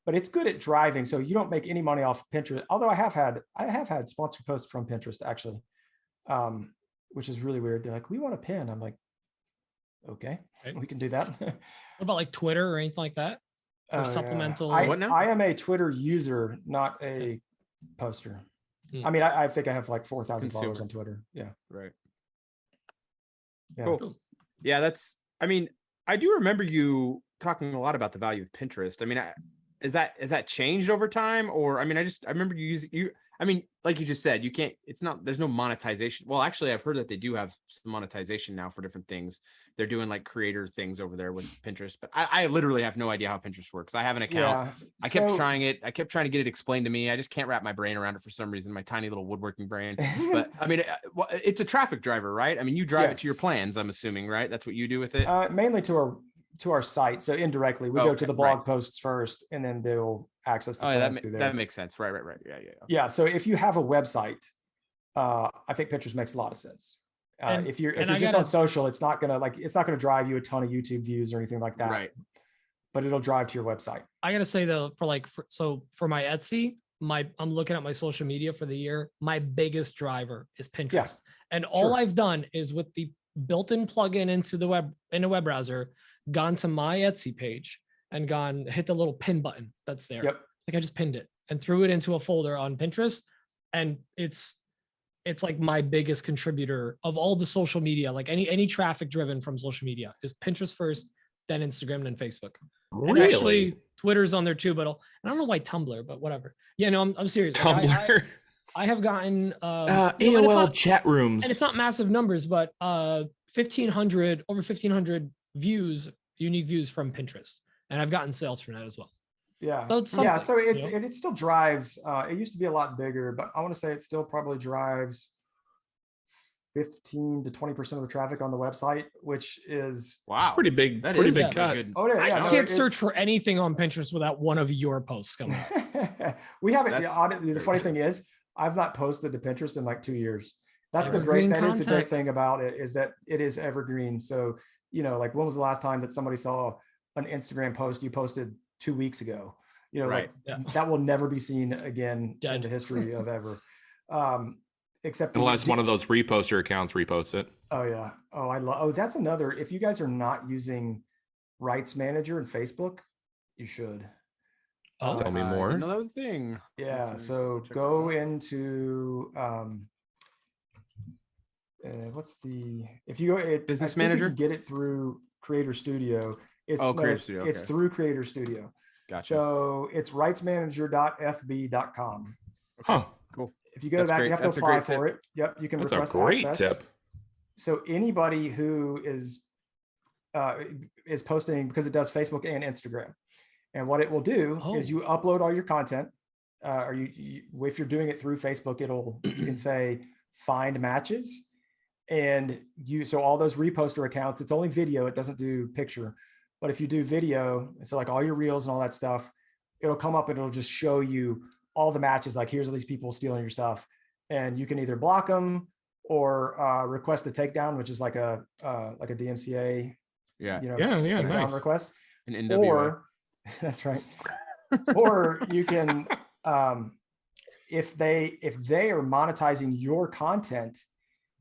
but it's good at driving. So you don't make any money off Pinterest. Although I have had sponsored posts from Pinterest actually, which is really weird. They're like, we want a pin. I'm like, okay, we can do that. What about like Twitter or anything like that? For Yeah. supplemental. What now? I am a Twitter user, not a poster. Hmm. I mean, I think I have like 4,000 Consumer. followers on Twitter. Yeah. Right. Yeah. Cool. Yeah, I do remember you talking a lot about the value of Pinterest. I mean, is that changed over time? Or, I mean, I remember like you just said, there's no monetization. Well, actually I've heard that they do have some monetization now for different things. They're doing like creator things over there with Pinterest, but I literally have no idea how Pinterest works. I have an account. Yeah. I kept trying it. I kept trying to get it explained to me. I just can't wrap my brain around it for some reason, my tiny little woodworking brain. But I mean, it's a traffic driver, right? I mean, you drive it to your Yes. plans, I'm assuming, right? That's what you do with it. Mainly to our site. So indirectly, we go Okay, to the blog right. posts first, and then they'll access the Oh, yeah, plans through there. that makes sense. Right. Yeah. Yeah. So if you have a website, I think Pinterest makes a lot of sense. And- if you're and I just gotta- on social, it's not gonna drive you a ton of YouTube views or anything like that. Right. But it'll drive to your website. I gotta say though, for my Etsy, I'm looking at my social media for the year. My biggest driver is Pinterest, and all sure. I've done is with the built-in plugin into the web browser, gone to my Etsy page and hit the little pin button that's there. Yep. Like I just pinned it and threw it into a folder on Pinterest, and it's it's like my biggest contributor of all the social media. Like any traffic driven from social media is Pinterest first, then Instagram, then Facebook. And actually, Twitter's on there too, but I don't know why Tumblr, but whatever. Yeah, no, I'm serious. Like, Tumblr. I have gotten AOL chat rooms, and it's not massive numbers, but 1,500 views, unique views from Pinterest, and I've gotten sales from that as well. Yeah. So it's yeah. So it still drives. It used to be a lot bigger, but I want to say it still probably drives 15 to 20% of the traffic on the website, which is it's pretty big. Pretty big cut. Oh, yeah, I can't search for anything on Pinterest without one of your posts coming up. We haven't. The funny thing is, I've not posted to Pinterest in like 2 years. That's the great thing about it, is that it is evergreen. So, like, when was the last time that somebody saw an Instagram post you posted 2 weeks ago? That will never be seen again in the history of ever. Except unless one of those reposter accounts reposts it. Oh yeah. That's another. If you guys are not using Rights Manager and Facebook, you should. Tell me more. No, that was the thing. Yeah. So go into if you go Business Manager, you can get it through Creator Studio. Creator Studio. It's through Creator Studio. Gotcha. So it's rightsmanager.fb.com. Huh. Cool. If you go to that, you have to apply for it. Yep. You can request great access. tip. So anybody who is posting, because it does Facebook and Instagram, and what it will do is you upload all your content, or you if you're doing it through Facebook, you can say find matches, and so all those reposter accounts, it's only video, it doesn't do picture. But if you do video, so like all your reels and all that stuff, it'll come up and it'll just show you all the matches. Like, here's all these people stealing your stuff, and you can either block them or request a takedown, which is like a DMCA, nice request, an NWA. Or that's right. Or you can, if they are monetizing your content,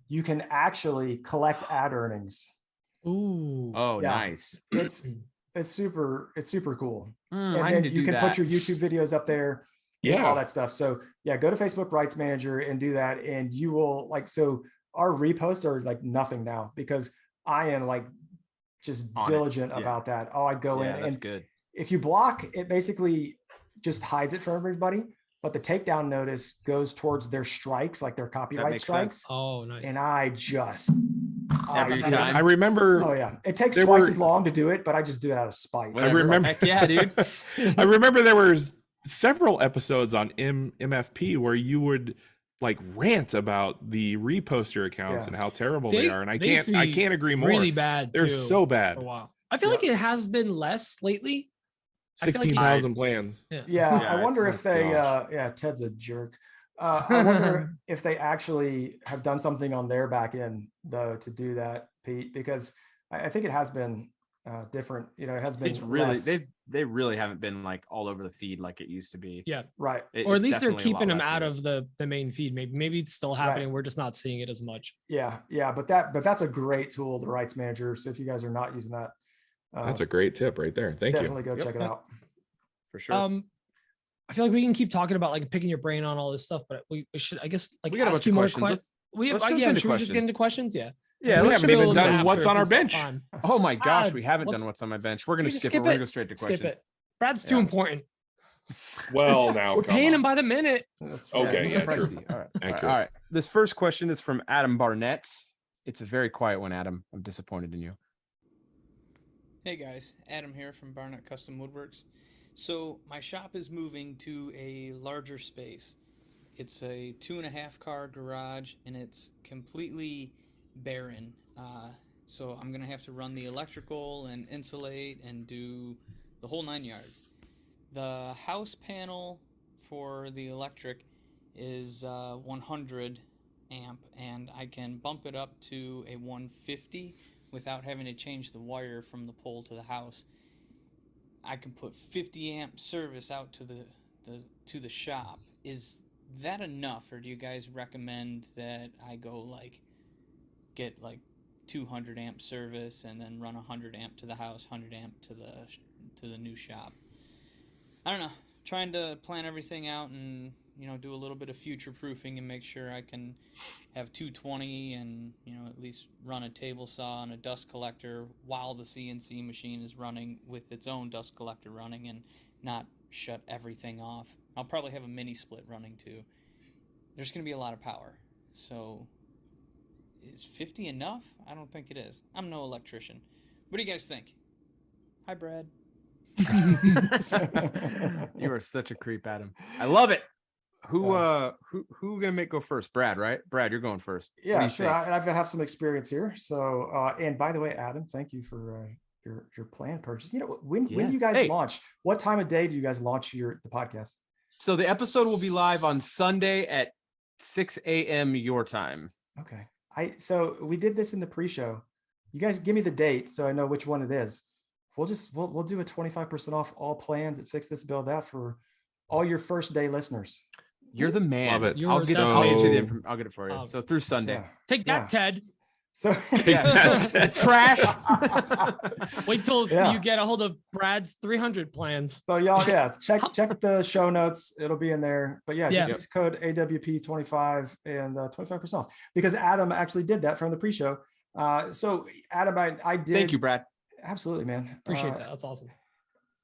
you can actually collect ad earnings. Ooh. Oh, nice. It's super cool. And I then need to you do can that. put your YouTube videos up there. All that stuff. So go to Facebook Rights Manager and do that, and you will our reposts are like nothing now, because I am like just diligent about that. I go in, that's and good. If you block, it basically just hides it from everybody, but the takedown notice goes towards their strikes, like their copyright strikes. Sense. Oh, nice. And I just every time. I remember. Oh yeah, it takes twice as long to do it, but I just do it out of spite. I remember. Heck yeah, dude. I remember there was several episodes on MFP where you would like rant about the reposter accounts and how terrible they are, and I can't agree more. Really bad. They're so bad. For a while. I feel like it has been less lately. 16,000 plans. I wonder if they Ted's a jerk. I wonder if they actually have done something on their back end though to do that, Pete, because I think it has been different. It has been. It's really they really haven't been like all over the feed like it used to be. Yeah, right. Or at least they're keeping them out of the main feed. Maybe it's still happening. Right. We're just not seeing it as much. Yeah. But that's a great tool, the Rights Manager. So if you guys are not using that, that's a great tip right there. Thank you. Definitely go check it out. For sure. I feel like we can keep talking about like picking your brain on all this stuff, but we should, I guess, like we got ask you more questions. Should we just get into questions? Yeah. Yeah, we haven't even done what's on our bench. Oh my gosh, we haven't done what's on my bench. We're gonna skip it. We're gonna go straight to questions. Skip it. Brad's too important. Well, now we're paying him by the minute. Okay, yeah, true. All right. This first question is from Adam Barnett. It's a very quiet one, Adam. I'm disappointed in you. Hey guys, Adam here from Barnett Custom Woodworks. So my shop is moving to a larger space. It's a 2.5 car garage and it's completely barren. So I'm gonna have to run the electrical and insulate and do the whole 9 yards. The house panel for the electric is 100 amp, and I can bump it up to a 150 without having to change the wire from the pole to the house. I can put 50 amp service out to the shop. Is that enough, or do you guys recommend that I go get 200 amp service and then run 100 amp to the house, 100 amp to the new shop? I don't know. Trying to plan everything out and do a little bit of future proofing and make sure I can have 220 and, at least run a table saw and a dust collector while the CNC machine is running with its own dust collector running and not shut everything off. I'll probably have a mini split running too. There's going to be a lot of power. So is 50 enough? I don't think it is. I'm no electrician. What do you guys think? Hi, Brad. You are such a creep, Adam. I love it. Who gonna make go first? Brad, right? Brad, you're going first. Yeah, sure. I have some experience here. So, and by the way, Adam, thank you for your planned purchase. When do you guys launch? What time of day do you guys launch the podcast? So the episode will be live on Sunday at 6 a.m. your time. Okay. So we did this in the pre-show. You guys give me the date so I know which one it is. We'll do a 25% off all plans at Fix This Build That for all your first day listeners. You're the man. Love it. I'll get it for you. So through Sunday. Yeah. Take that, Ted. So trash. Wait till you get a hold of Brad's 300 plans. So y'all, check the show notes. It'll be in there. But just use code AWP25 and 25% off, because Adam actually did that from the pre-show. So Adam, I did. Thank you, Brad. Absolutely, man. Appreciate that. That's awesome.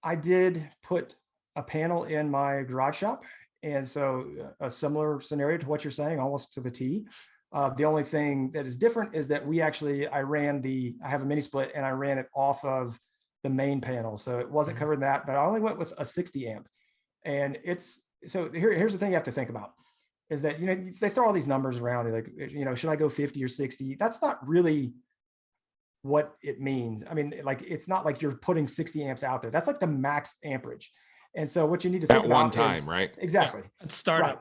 I did put a panel in my garage shop. And so a similar scenario to what you're saying, almost to the T. The only thing that is different is that I have a mini split and I ran it off of the main panel. So it wasn't covering that, but I only went with a 60 amp. And here's the thing you have to think about is that, they throw all these numbers around, like, should I go 50 or 60? That's not really what it means. I mean, like, it's not like you're putting 60 amps out there. That's like the max amperage. And so what you need to think about one time, right? Exactly. Let's start right.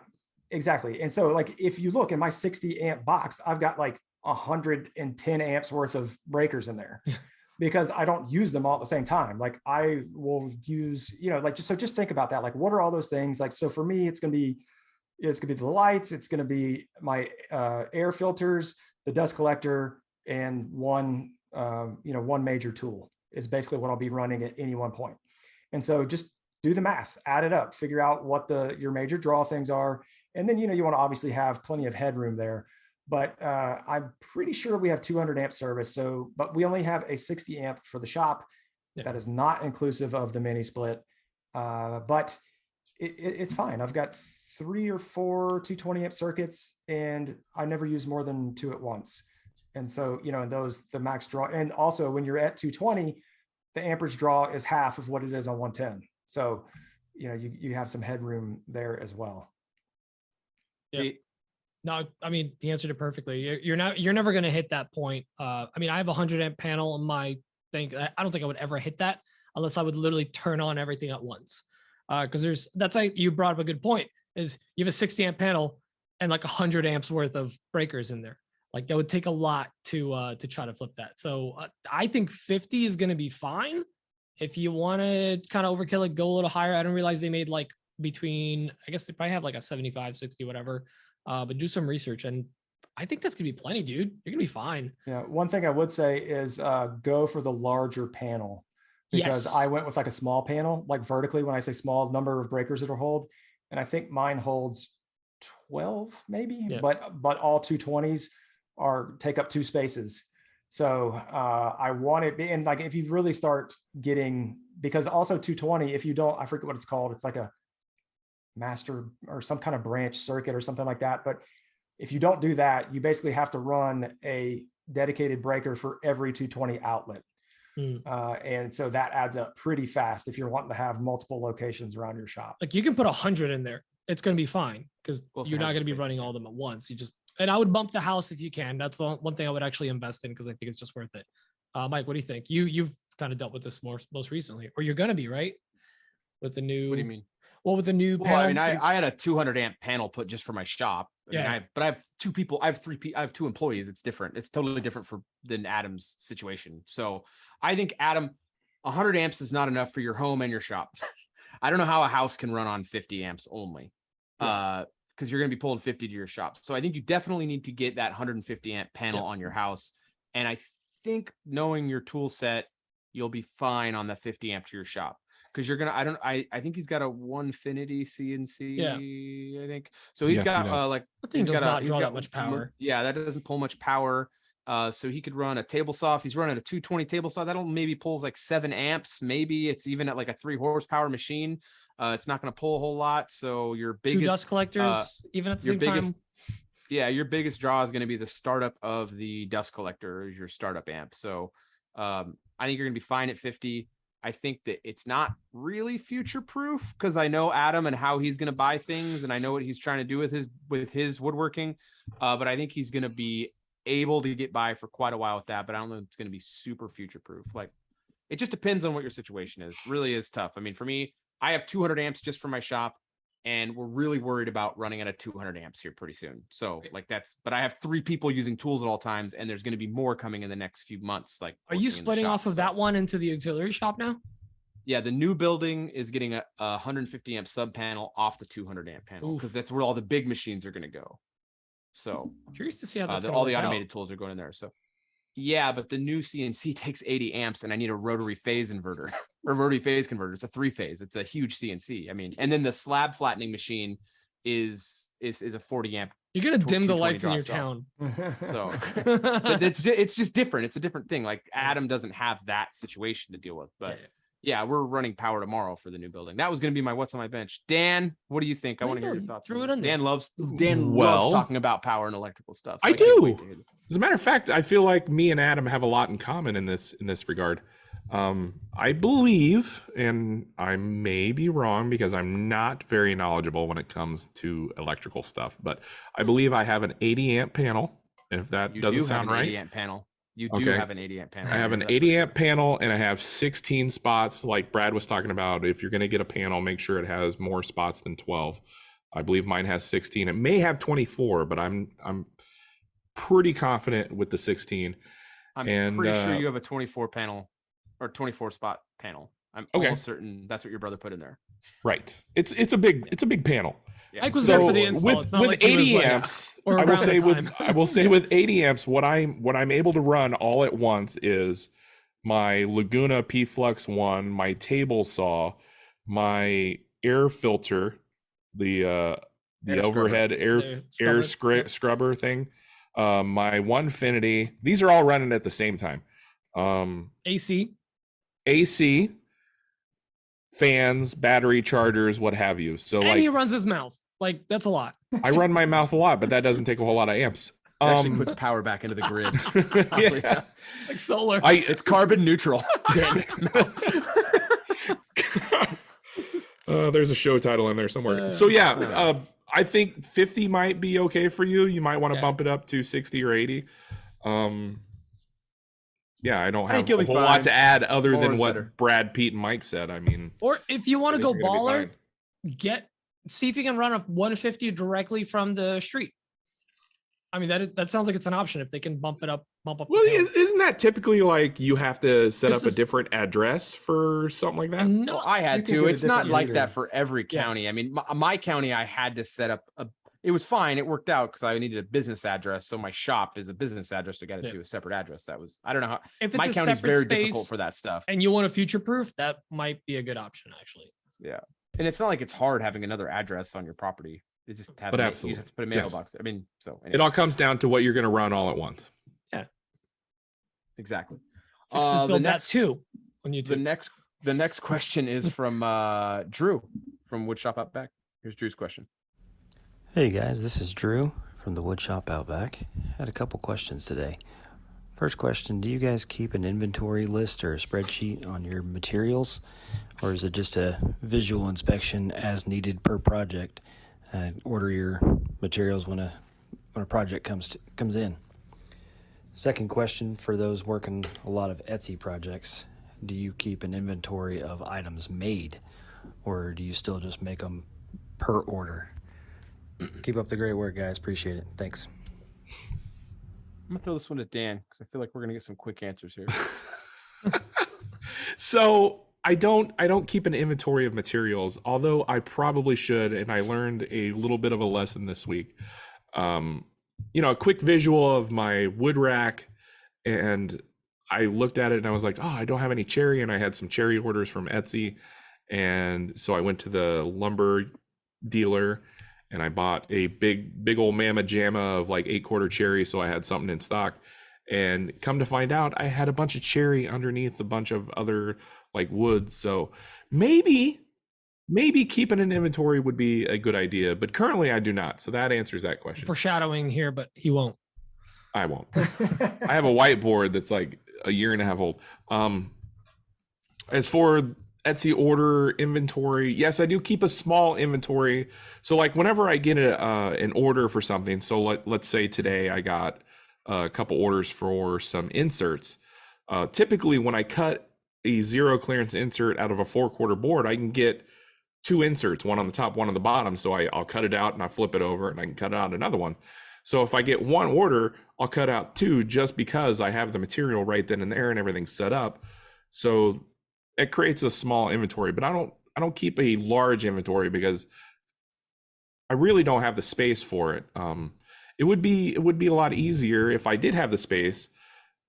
Exactly. And so, like, if you look in my 60 amp box, I've got like 110 amps worth of breakers in there because I don't use them all at the same time. Like, I will use, just think about that. Like, what are all those things? Like, so for me, it's going to be the lights. It's going to be my air filters, the dust collector, and one major tool is basically what I'll be running at any one point. And so just do the math, add it up, figure out what your major draw things are. And then, you want to obviously have plenty of headroom there, but I'm pretty sure we have 200 amp service. But we only have a 60 amp for the shop. Yeah. That is not inclusive of the mini split, but it's fine. I've got 3 or 4 220 amp circuits and I never use more than 2 at once. And so, the max draw. And also when you're at 220, the amperage draw is half of what it is on 110. So, you have some headroom there as well. Yeah. No, I mean, he answered it perfectly. You're never going to hit that point. I mean, I have a 100 amp panel on my thing. I don't think I would ever hit that unless I would literally turn on everything at once. Because you brought up a good point, is you have a 60 amp panel and like 100 amps worth of breakers in there. Like, that would take a lot to try to flip that. So I think 50 is going to be fine. If you want to kind of overkill it, go a little higher. I don't realize they made like between, I guess they probably have like a 75, 60, whatever. But do some research. And I think that's going to be plenty, dude. You're going to be fine. Yeah. One thing I would say is go for the larger panel, because I went with like a small panel, like vertically. When I say small, number of breakers it'll hold. And I think mine holds 12 maybe, but all 220s take up 2 spaces. So I want it, and like, if you really start getting, because also 220, if you don't, I forget what it's called. It's like a master or some kind of branch circuit or something like that. But if you don't do that, you basically have to run a dedicated breaker for every 220 outlet. And so that adds up pretty fast if you're wanting to have multiple locations around your shop. Like, you can put 100 in there. It's going to be fine, because you're not going to be running all of them at once. And I would bump the house if you can. That's one thing I would actually invest in, because I think it's just worth it. Mike, what do you think? You've kind of dealt with this most recently, or you're going to be, right? With the new. What do you mean? Well, with the new panel. I mean, I had a 200 amp panel put just for my shop. I have 2 people. I have 2 employees. It's different. It's totally different than Adam's situation. So I think, Adam, 100 amps is not enough for your home and your shop. I don't know how a house can run on 50 amps only, because you're going to be pulling 50 to your shop. So I think you definitely need to get that 150 amp panel on your house. And I think, knowing your tool set, you'll be fine on the 50 amp to your shop. because you're gonna. I think he's got a Onefinity CNC. I think so. He's got like he's got that much power. Yeah, that doesn't pull much power. So he could run a table saw. If he's running a 220 table saw, that'll maybe pulls like 7 amps. Maybe it's even at like a 3 horsepower machine. It's not going to pull a whole lot. So your biggest 2 dust collectors, even at the same time. Yeah, your biggest draw is going to be the startup of the dust collector as your startup amp. So I think you're going to be fine at 50. I think that it's not really future proof because I know Adam and how he's going to buy things, and I know what he's trying to do with his woodworking. But I think he's going to be able to get by for quite a while with that, but I don't know if it's going to be super future proof. Like, it just depends on what your situation is. It really is tough. I mean, for me, I have 200 amps just for my shop, and we're really worried about running out of 200 amps here pretty soon. So like but I have 3 people using tools at all times, and there's going to be more coming in the next few months. Like, are you splitting off of that one into the auxiliary shop now? Yeah, the new building is getting a 150 amp sub panel off the 200 amp panel because that's where all the big machines are going to go. So I'm curious to see how that's all the automated tools are going in there. So yeah, but the new CNC takes 80 amps, and I need a rotary phase inverter or rotary phase converter. It's a 3-phase. It's a huge CNC. I mean, and then the slab flattening machine is a 40 amp. You're gonna dim the lights in your town. So but it's just different. It's a different thing. Like Adam doesn't have that situation to deal with, but. Yeah, we're running power tomorrow for the new building. That was going to be my what's on my bench. Dan, what do you think? I want to hear your thoughts. Dan loves talking about power and electrical stuff. So I do. As a matter of fact, I feel like me and Adam have a lot in common in this regard. I believe, and I may be wrong because I'm not very knowledgeable when it comes to electrical stuff, but I believe I have an 80 amp panel. And if that doesn't sound right, 80 amp panel. You do have an 80 amp panel. I have an 80 amp panel, and I have 16 spots like Brad was talking about. If you're going to get a panel, make sure it has more spots than 12. I believe mine has 16. It may have 24, but I'm pretty confident with the 16. I'm pretty sure you have a 24 panel or 24 spot panel. I'm almost certain that's what your brother put in there. Right. It's a big panel. Yeah. Mike was there for the install. With 80 amps, I will say with 80 amps, what I'm able to run all at once is my Laguna P-Flux 1, my table saw, my air filter, the overhead air scrubber thing, my Onefinity. These are all running at the same time. AC, fans, battery chargers, what have you. So and he runs his mouth. Like, that's a lot. I run my mouth a lot, but that doesn't take a whole lot of amps. It actually puts power back into the grid. Yeah. Like solar. It's carbon neutral. There's a show title in there somewhere. So yeah, I think 50 might be okay for you. You might want to bump it up to 60 or 80. Yeah, I don't have a whole lot to add other than what Brad, Pete, and Mike said. I mean, or if you want to go baller, see if you can run a 150 directly from the street. I mean, that sounds like it's an option if they can bump up. Well, isn't that typically like you have to set up a different address for something like that? No, I had to. It's not like that for every county. Yeah. I mean, my county, I had to set up it was fine. It worked out because I needed a business address. So my shop is a business address. So I got to do a separate address. I don't know how. If it's my county's very difficult for that stuff. And you want a future proof, that might be a good option, actually. Yeah. And it's not like it's hard having another address on your property. It's just absolutely. You have to put a mailbox. I mean, so anyway. It all comes down to what you're going to run all at once. Yeah. Exactly. Fixes build that too on YouTube. The next question is from Drew from Woodshop Outback. Here's Drew's question. Hey guys, this is Drew from the Woodshop Outback. Had a couple questions today. First question, do you guys keep an inventory list or a spreadsheet on your materials? Or is it just a visual inspection as needed per project? Order your materials when a project comes in. Second question, for those working a lot of Etsy projects, do you keep an inventory of items made? Or do you still just make them per order? Keep up the great work, guys. Appreciate it. Thanks. I'm gonna throw this one to Dan because I feel like we're gonna get some quick answers here. So I don't keep an inventory of materials, although I probably should, and I learned a little bit of a lesson this week. A quick visual of my wood rack, and I looked at it and I was like, oh, I don't have any cherry, and I had some cherry orders from Etsy, And so I went to the lumber dealer and I bought a big old mamma jamma of like 8-quarter cherry, so I had something in stock. And come to find out, I had a bunch of cherry underneath a bunch of other like wood. So maybe keeping an inventory would be a good idea, but currently I do not. So that answers that question. Foreshadowing here, but he won't. I won't. I have a whiteboard that's like a year and a half old. As for Etsy order inventory, yes, I do keep a small inventory. So like whenever I get an order for something, so let's say today I got a couple orders for some inserts. Typically when I cut a 0 clearance insert out of a 4-quarter board, I can get 2 inserts, one on the top, one on the bottom. So I'll cut it out and I flip it over and I can cut out another one. So if I get 1 order, I'll cut out 2 just because I have the material right then and there and everything's set up. So it creates a small inventory, but I don't keep a large inventory because I really don't have the space for it. It would be a lot easier if I did have the space,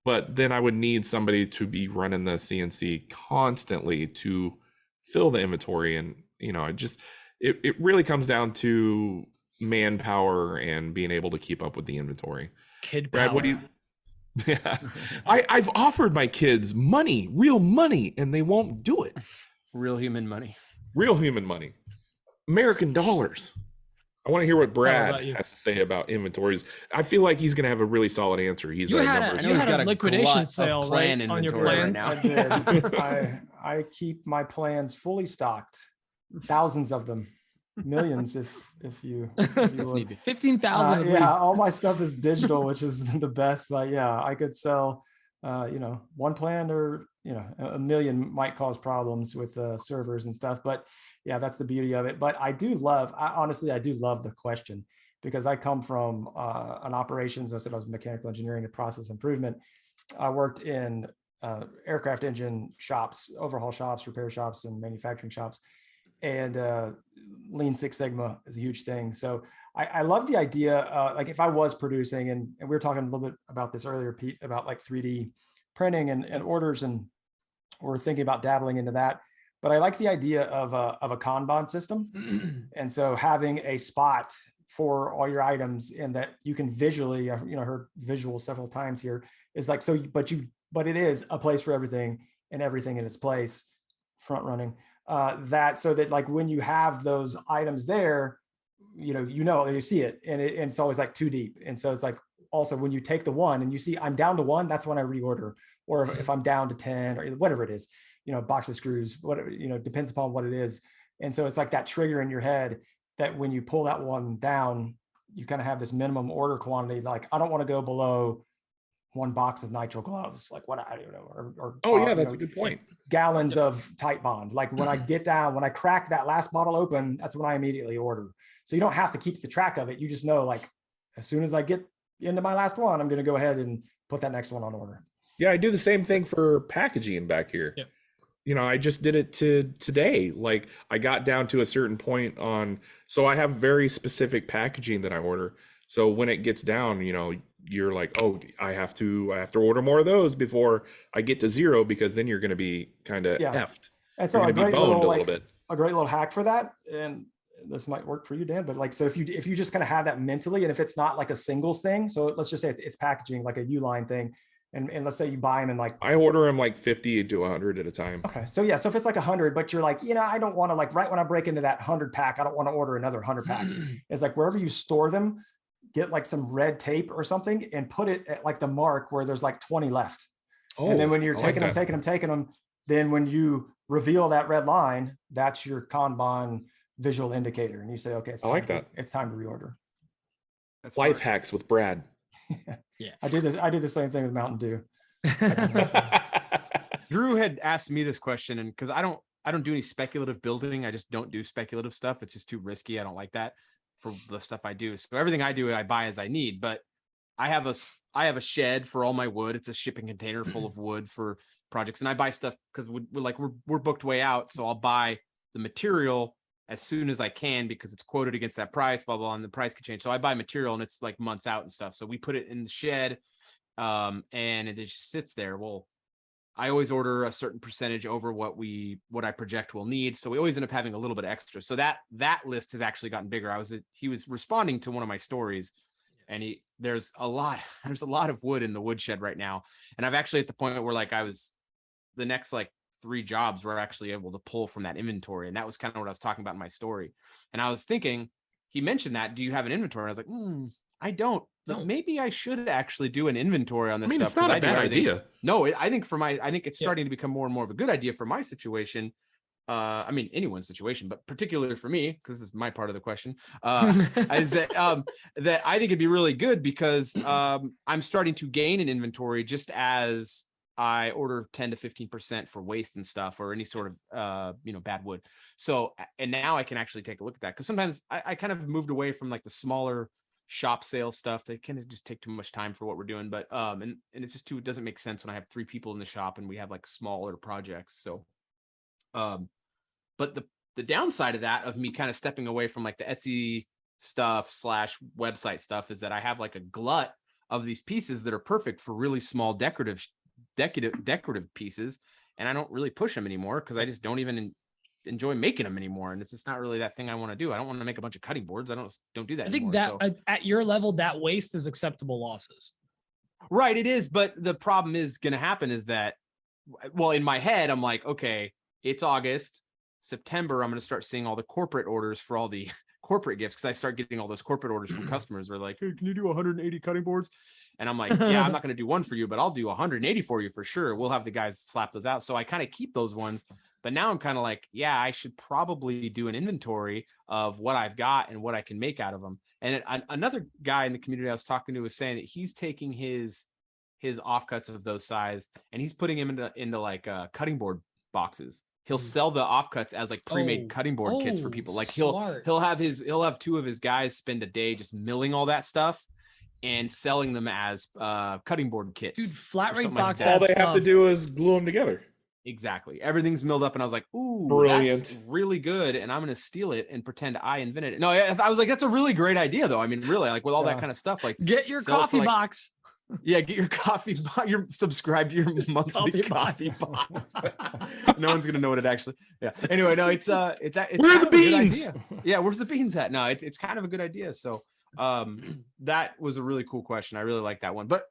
but then I would need somebody to be running the CNC constantly to fill the inventory. And, you know, it really comes down to manpower and being able to keep up with the inventory. Kid Brad, power. what do you... Yeah, I've offered my kids money, real money, and they won't do it. Real human money. Real human money. American dollars. I want to hear what Brad you? has to say about inventories. I feel like he's going to have a really solid answer. He's You a had numbers a, you guy. had a liquidation glut of sale plan right, on your inventory plans. right now. I did. I keep my plans fully stocked, thousands of them, millions if you would. 15,000 at Yeah, least. all my stuff is digital, which is the best. Like, yeah, I could sell, one plan, or a million might cause problems with servers and stuff. But yeah, that's the beauty of it. But I do love the question, because I come from an operations. I said I was mechanical engineering and process improvement. I worked in aircraft engine shops, overhaul shops, repair shops, and manufacturing shops. And Lean Six Sigma is a huge thing. So I love the idea, like if I was producing, and we were talking a little bit about this earlier, Pete, about like 3D printing and orders, and we're thinking about dabbling into that. But I like the idea of a Kanban system. And so having a spot for all your items, and that you can visually, heard visual several times here, is like, so, but it is a place for everything, and everything in its place, front running. That so that like when you have those items there, you see it, and it's always like too deep. And so it's like, also when you take the one and you see I'm down to 1, that's when I reorder. Or if I'm down to 10 or whatever it is, box of screws, whatever, depends upon what it is. And so it's like that trigger in your head that when you pull that one down, you kind of have this minimum order quantity. Like, I don't want to go below 1 box of nitrile gloves, like what I don't know, or That's a good point. Gallons of Tight Bond. Like when I crack that last bottle open, that's when I immediately order. So you don't have to keep the track of it. You just know, like, as soon as I get into my last one, I'm going to go ahead and put that next one on order. Yeah, I do the same thing for packaging back here. Yeah. I just did it today. Like, I got down to a certain point so I have very specific packaging that I order. So when it gets down, you're like, oh, I have to order more of those before I get to 0, because then you're going to be kind of effed. And so you're going to be boned a little bit. A great little hack for that, and this might work for you, Dan, but like, so if you just kind of have that mentally, and if it's not like a singles thing, so let's just say it's packaging, like a U-line thing, and let's say you buy them in like, I order them like 50 to 100 at a time. Okay, so yeah, so if it's like 100, but you're like, I don't want to, like, right when I break into that 100 pack, I don't want to order another 100 pack. It's like, wherever you store them, get like some red tape or something and put it at like the mark where there's like 20 left. And then when you're taking them, then when you reveal that red line, that's your Kanban visual indicator. And you say, okay, it's time to reorder. That's life hacks with Brad. Yeah. I do the same thing with Mountain Dew. Drew had asked me this question, and because I don't do any speculative building, I just don't do speculative stuff. It's just too risky. I don't like that for the stuff I do. So everything I do, I buy as I need. But I have a shed for all my wood. It's a shipping container full of wood for projects, and I buy stuff because we're booked way out. So I'll buy the material as soon as I can because it's quoted against that price, blah, blah, and the price could change. So I buy material and it's like months out and stuff. So we put it in the shed and it just sits there. Well, I always order a certain percentage over what I project we'll need. So we always end up having a little bit extra. So that list has actually gotten bigger. He was responding to one of my stories, and there's a lot of wood in the woodshed right now. And I've actually at the point where like the next like 3 jobs were actually able to pull from that inventory. And that was kind of what I was talking about in my story. And I was thinking, he mentioned that, do you have an inventory? And I was like, I don't. But maybe I should actually do an inventory on this stuff. It's not a bad idea. No, I think it's starting to become more and more of a good idea for my situation. I mean, anyone's situation, but particularly for me, because this is my part of the question, is that that I think it'd be really good because I'm starting to gain an inventory just as I order 10 to 15% for waste and stuff or any sort of bad wood. So, and now I can actually take a look at that, because sometimes I kind of moved away from like the smaller shop sale stuff. They kind of just take too much time for what we're doing. But and it's just it doesn't make sense when I have 3 people in the shop and we have like smaller projects. So but the downside of that, of me kind of stepping away from like the Etsy stuff / website stuff, is that I have like a glut of these pieces that are perfect for really small decorative pieces, and I don't really push them anymore because I just don't even enjoy making them anymore, and it's just not really that thing I want to do. I don't want to make a bunch of cutting boards. I don't do that. I think anymore, that at your level, that waste is acceptable losses. Right, it is. But the problem is going to happen is that, well, in my head, I'm like, okay, it's August, September. I'm going to start seeing all the corporate orders for all the corporate gifts, because I start getting all those corporate orders from customers. They're like, hey, can you do 180 cutting boards? And I'm like, yeah, I'm not going to do one for you, but I'll do 180 for you for sure. We'll have the guys slap those out. So I kind of keep those ones. But now I'm kind of like, yeah, I should probably do an inventory of what I've got and what I can make out of them. And another guy in the community I was talking to was saying that he's taking his offcuts of those size and he's putting them into like cutting board boxes. He'll sell the offcuts as like pre-made cutting board kits for people. Like he'll have 2 of his guys spend a day just milling all that stuff and selling them as cutting board kits. Dude, flat rate box. All they have to do is glue them together. Exactly. Everything's milled up. And I was like, ooh, brilliant. That's really good. And I'm going to steal it and pretend I invented it. No, I was like, that's a really great idea though. I mean, really, like with all that kind of stuff, like get your coffee box. Yeah, get your coffee box. You're subscribed to your monthly coffee box. No one's gonna know what it actually. Yeah. Anyway, no, it's where are the beans? Yeah, where's the beans at? No, it's kind of a good idea. So, that was a really cool question. I really like that one. But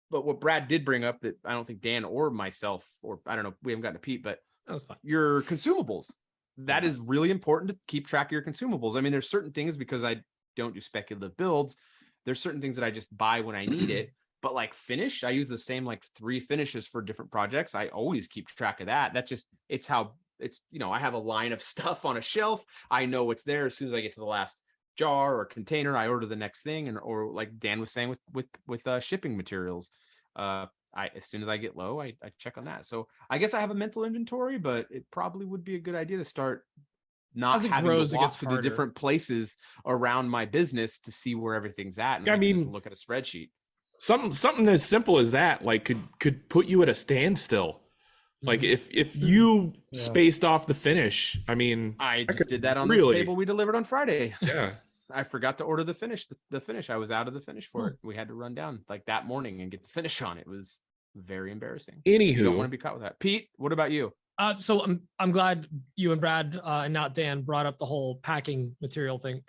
what Brad did bring up that I don't think Dan or myself, or I don't know, we haven't gotten to Pete, but that was fun. Your consumables. That is really important to keep track of your consumables. I mean, there's certain things, because I don't do speculative builds. There's certain things that I just buy when I need it. But like finish, I use the same like 3 finishes for different projects. I always keep track of that. That's just, it's how it's, I have a line of stuff on a shelf. I know what's there. As soon as I get to the last jar or container, I order the next thing. And, or like Dan was saying with shipping materials, as soon as I get low, I check on that. So I guess I have a mental inventory, but it probably would be a good idea to start not having to walk to the different places around my business to see where everything's at. And just look at a spreadsheet. Something as simple as that, like could put you at a standstill. Like if you spaced off the finish, I mean, I just did that on this table we delivered on Friday. Yeah. I forgot to order the finish. The finish, I was out of the finish for it. We had to run down like that morning and get the finish on. It was very embarrassing. Anywho, you don't want to be caught with that. Pete, what about you? So I'm glad you and Brad and not Dan brought up the whole packing material thing.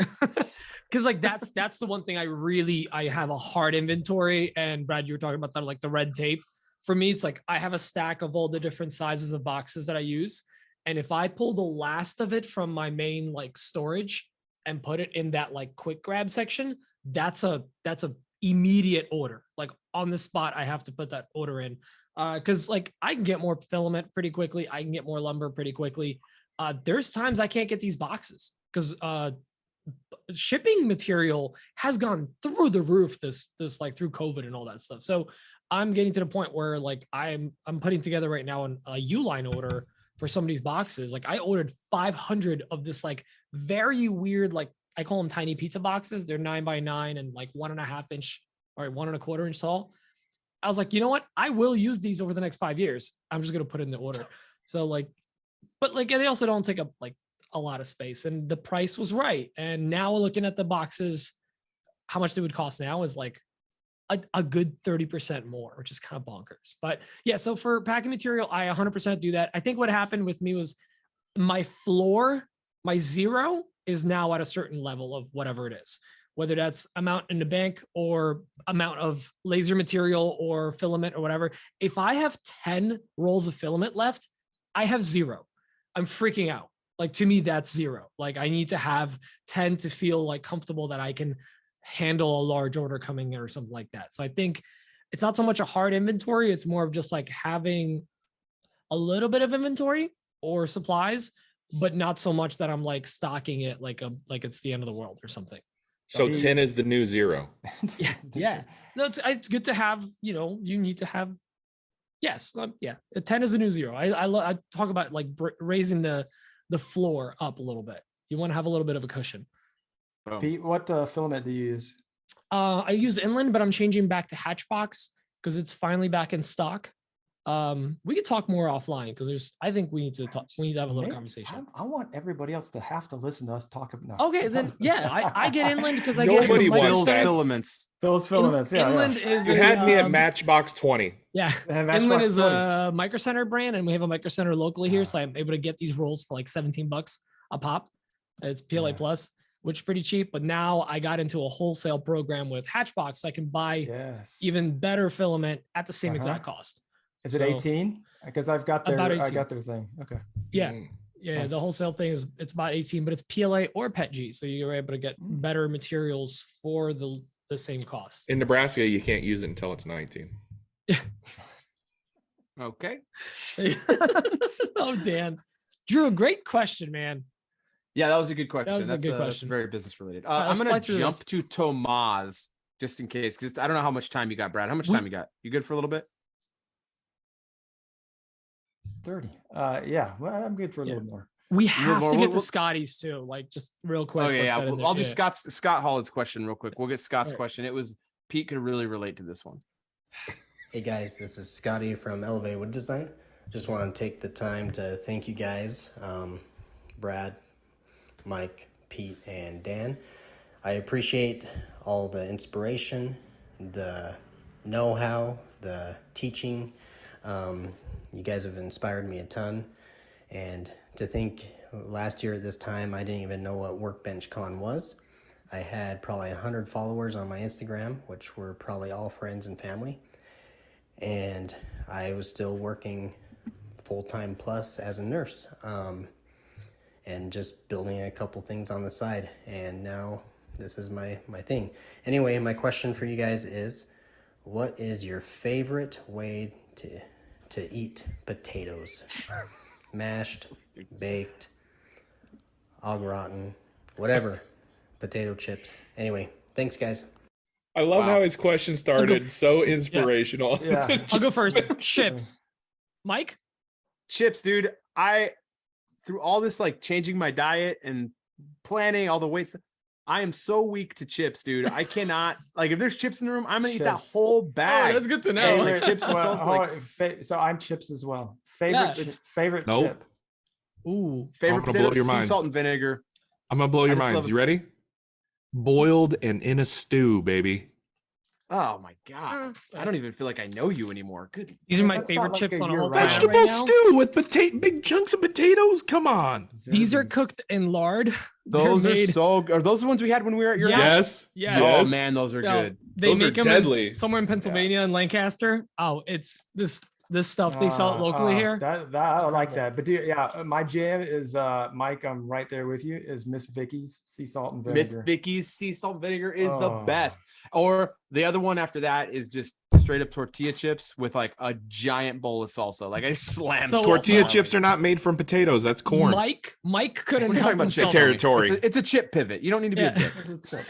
Cause like that's the one thing I have a hard inventory. And Brad, you were talking about that, like the red tape. For me, it's like I have a stack of all the different sizes of boxes that I use. And if I pull the last of it from my main like storage and put it in that like quick grab section, that's a immediate order. Like on the spot, I have to put that order in. Cause like I can get more filament pretty quickly. I can get more lumber pretty quickly. There's times I can't get these boxes because shipping material has gone through the roof this like through COVID and all that stuff. So I'm getting to the point where like I'm putting together right now a U-line order for some of these boxes. Like I ordered 500 of this like very weird, like I call them tiny pizza boxes. They're 9x9 and like 1.5 inch or 1.25 inch tall. I was like, you know what? I will use these over the next 5 years. I'm just going to put in the order. So like, but like, they also don't take up like a lot of space, and the price was right. And now looking at the boxes, how much they would cost now is like a good 30% more, which is kind of bonkers. But yeah, so for packing material, I 100% do that. I think what happened with me was my floor, my zero is now at a certain level of whatever it is, whether that's amount in the bank or amount of laser material or filament or whatever. If I have 10 rolls of filament left, I have zero. I'm freaking out. Like, to me, that's zero. Like, I need to have 10 to feel like comfortable that I can handle a large order coming in or something like that. So I think it's not so much a hard inventory. It's more of just like having a little bit of inventory or supplies, but not so much that I'm like stocking it like it's the end of the world or something. So 10 is the new 0. Yeah. Yeah. No, it's good to have, you need to have, yes. Yeah. 10 is the new 0. I talk about like raising the floor up a little bit. You want to have a little bit of a cushion. Pete, what filament do you use? I use Inland, but I'm changing back to Hatchbox because it's finally back in stock. We could talk more offline because I think we need to talk. We need to have a little conversation. I want everybody else to have to listen to us talk about. Okay, then yeah, I get Inland because I Nobody get wants Phil's that. filaments. Phil's filaments. Yeah, Inland is You had me at Matchbox 20. Yeah, Matchbox Inland is 20. a Micro Center brand, and we have a Micro Center locally here, so I'm able to get these rolls for like $17 a pop. It's PLA plus, which is pretty cheap. But now I got into a wholesale program with Hatchbox, so I can buy even better filament at the same exact cost. Is it 18? Because I've got their About 18. I got their thing. Okay. Yeah. Yeah. Nice. The wholesale thing it's about 18, but it's PLA or PETG. So you're able to get better materials for the same cost. In Nebraska, you can't use it until it's 19. Okay. Oh, Dan. Drew, great question, man. Yeah, that was a good question. That was a good question. That's very business related. right, I'm let's going fly through to jump this. to Tomas just in case, because I don't know how much time you got, Brad. How much time you got? You good for a little bit? 30. Yeah, well, I'm good for a little more. We have to get to we'll- Scotty's too, like just real quick. Oh yeah, work that in I'll there. do Yeah. Scott Holland's question real quick. We'll get Scott's Right. question. It was Pete could really relate to this one. Hey guys, this is Scotty from Elevate Wood Design. Just want to take the time to thank you guys, Brad, Mike, Pete, and Dan. I appreciate all the inspiration, the know-how, the teaching. You guys have inspired me a ton. And to think last year at this time, I didn't even know what Workbench Con was. I had probably 100 followers on my Instagram, which were probably all friends and family. And I was still working full-time plus as a nurse, and just building a couple things on the side. And now this is my thing. Anyway, my question for you guys is, what is your favorite way to eat potatoes? Mashed, baked, au gratin, whatever. Potato chips. Anyway, thanks guys. I love how his question started. So inspirational. Yeah. I'll go first. Chips. Mike? Chips, dude. Through all this like changing my diet and planning all the weights, I am so weak to chips, dude. I cannot, like, if there's chips in the room, I'm gonna eat that whole bag. that's good to know. Like, chips and Well, sauce, so I'm chips as well. Favorite Nope. chip. Ooh. favorite I'm gonna blow potatoes, your sea minds. salt and vinegar. I'm gonna blow your I just love minds. it. You ready? Boiled and in a stew, baby. Oh my god, I don't even feel like I know you anymore. Good. These are my That's favorite not like chips a on a whole year-round. platter Vegetable right now. stew with big chunks of potatoes. Come on. These are cooked in lard. Those They're are made- so good. Are those the ones we had when we were at your house? Yes. Oh Yes. man, those are Yeah. good. They Those are make them deadly. somewhere in Pennsylvania in Lancaster. Oh, it's this stuff. They sell it locally here. That I like that. But dude, yeah, my jam is Mike. I'm right there with you. Is Miss Vicky's sea salt and Miss vinegar. Vicky's sea salt vinegar is the Oh. best. Or the other one after that is just straight up tortilla chips with like a giant bowl of salsa. Like I slam So- Tortilla salsa. chips are not made from potatoes. That's corn. Mike couldn't We're help talking about himself. chip territory. It's a chip pivot. You don't need to be a Yeah.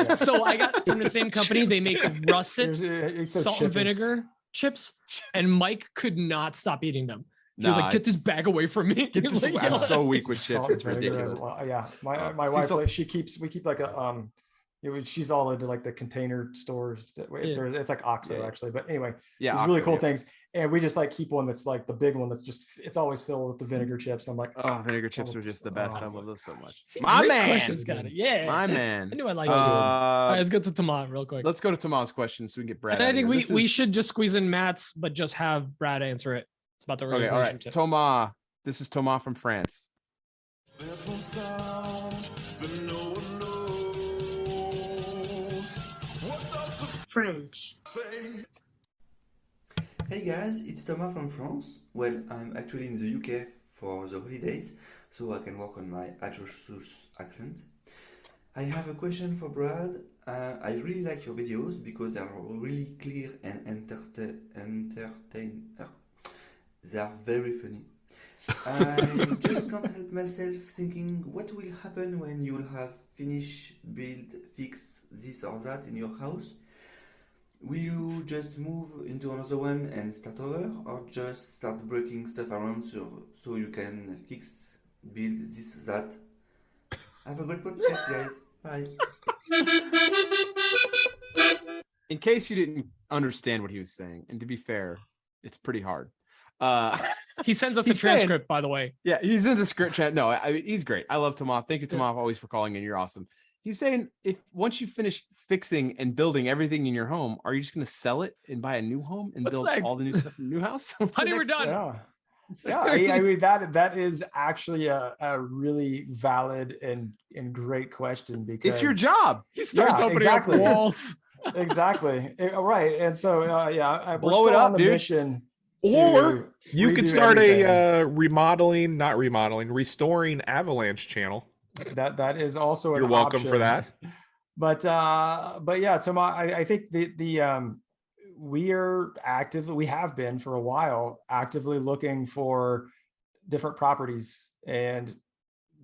dick. So I got from the same company. They make russet He's so salt and chippist. vinegar chips, and Mike could not stop eating them. He was Nah, like, "Get this it's- bag away from me." He Get was this- like, I'm "Yo." so weak with chips. Salt It's and vinegar, ridiculous. yeah, my Sea wife, salt- we keep like a she's all into like the container stores. It's like OXO actually, but anyway, yeah, these OXO, really cool things. And we just like keep one that's like the big one that's just, it's always filled with the vinegar chips. And I'm like, oh, vinegar chips are just the best. I love those so much. See, My great man, questions, Scotty. Yeah, my man. I knew I liked you. All right, let's go to Tomas real quick. Let's go to Tomas' question so we can get Brad. And I think we should just squeeze in Matt's, but just have Brad answer it. It's about the okay. All right, Tomas. This is Tomas from France. French. Hey guys, it's Thomas from France. Well, I'm actually in the UK for the holidays, so I can work on my atrocious accent. I have a question for Brad. I really like your videos because they are really clear and entertaining. They are very funny. I just can't help myself thinking what will happen when you'll have finish, build, fix this or that in your house. Will you just move into another one and start over, or just start breaking stuff around so you can fix, build this, that? Have a great podcast, guys. Bye. In case you didn't understand what he was saying, and to be fair, it's pretty hard. He sends us a transcript, by the way. Yeah, he's in the script chat. No, I mean, he's great. I love Tomas. Thank you, Tomas, always for calling in. You're awesome. He's saying, if once you finish fixing and building everything in your home, are you just going to sell it and buy a new home and build all the new stuff in the new house? Honey, we're done. Yeah. I mean that is actually a really valid and great question, because it's your job. He starts opening up walls. Exactly. Right. And so I blow it up, dude. Mission. Or you could start a restoring avalanche channel. That is also an You're welcome option for that. But yeah, Tomas, I think we have been for a while actively looking for different properties and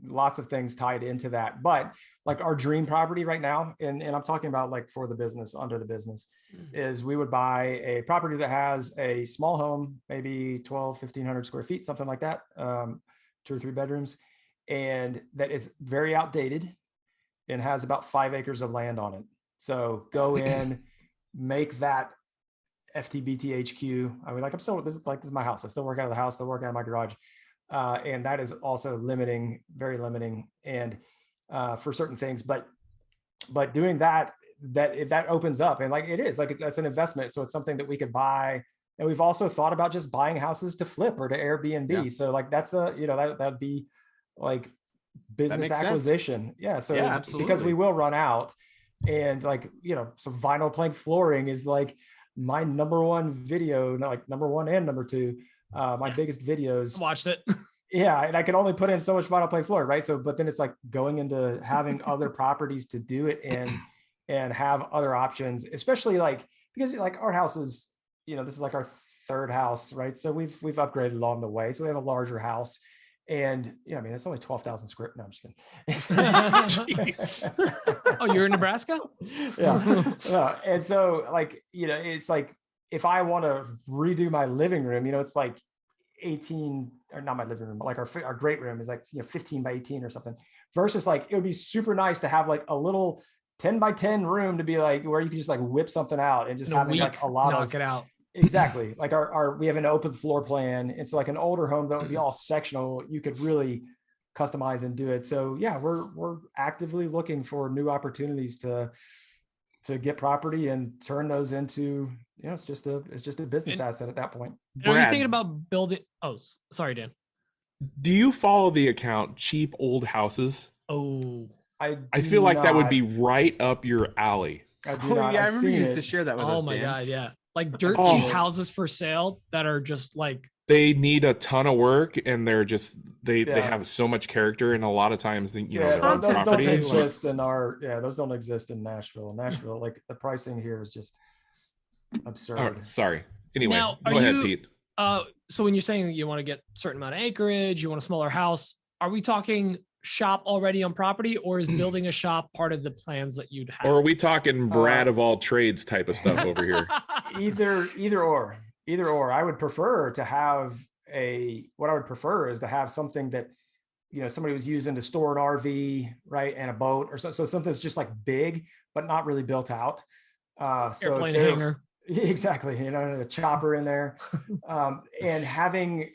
lots of things tied into that. But like our dream property right now, and I'm talking about like for the business, under the business, is we would buy a property that has a small home, maybe 1,500 square feet, something like that, 2 or 3 bedrooms, and that is very outdated and has about 5 acres of land on it. So go in, make that FTBTHQ. I mean, like this is my house. I still work out of the house, still work out of my garage. And that is also very limiting, and for certain things, but doing that opens up, and like it is like, that's an investment. So it's something that we could buy. And we've also thought about just buying houses to flip or to Airbnb. Yeah. So like that's that'd be like business acquisition. Sense. Yeah. So absolutely. Because we will run out, and like, so vinyl plank flooring is like my number one video, like number one and number two. My biggest videos. Watched it. Yeah, and I can only put in so much vinyl plank floor, right? So, but then it's like going into having other properties to do it and have other options, especially like, because like our house is, this is like our 3rd house, right? So we've upgraded along the way. So we have a larger house, and I mean, it's only 12,000 square. No, I'm just kidding. Oh, you're in Nebraska? Yeah. And so like, it's like, if I want to redo my living room, it's like 18, or not my living room, but like our great room is like 15 by 18 or something, versus like, it would be super nice to have like a little 10 by 10 room to be like, where you can just like whip something out and just have like a lot knock it out. Exactly. Like we have an open floor plan. It's like an older home that would be all sectional. You could really customize and do it. So yeah, we're actively looking for new opportunities to get property and turn those into, it's just a business asset at that point. Are you thinking about building? Oh, sorry, Dan. Do you follow the account Cheap Old Houses? Oh, I feel like that would be right up your alley. I remember you used to share that with us. Oh my God, yeah. Like dirt cheap houses for sale that are just like, they need a ton of work, and they're just they have so much character, and a lot of times those don't exist in those don't exist in Nashville. Like the pricing here is just absurd. Oh, sorry. Anyway, go ahead, Pete. So when you're saying you want to get a certain amount of acreage, you want a smaller house, are we talking shop already on property, or is building a shop part of the plans that you'd have? Or are we talking Brad of all trades type of stuff over here? Either or. I would prefer to have something that somebody was using to store an RV, right, and a boat, or so something that's just like big but not really built out. Airplane hangar. Exactly, a chopper in there, and having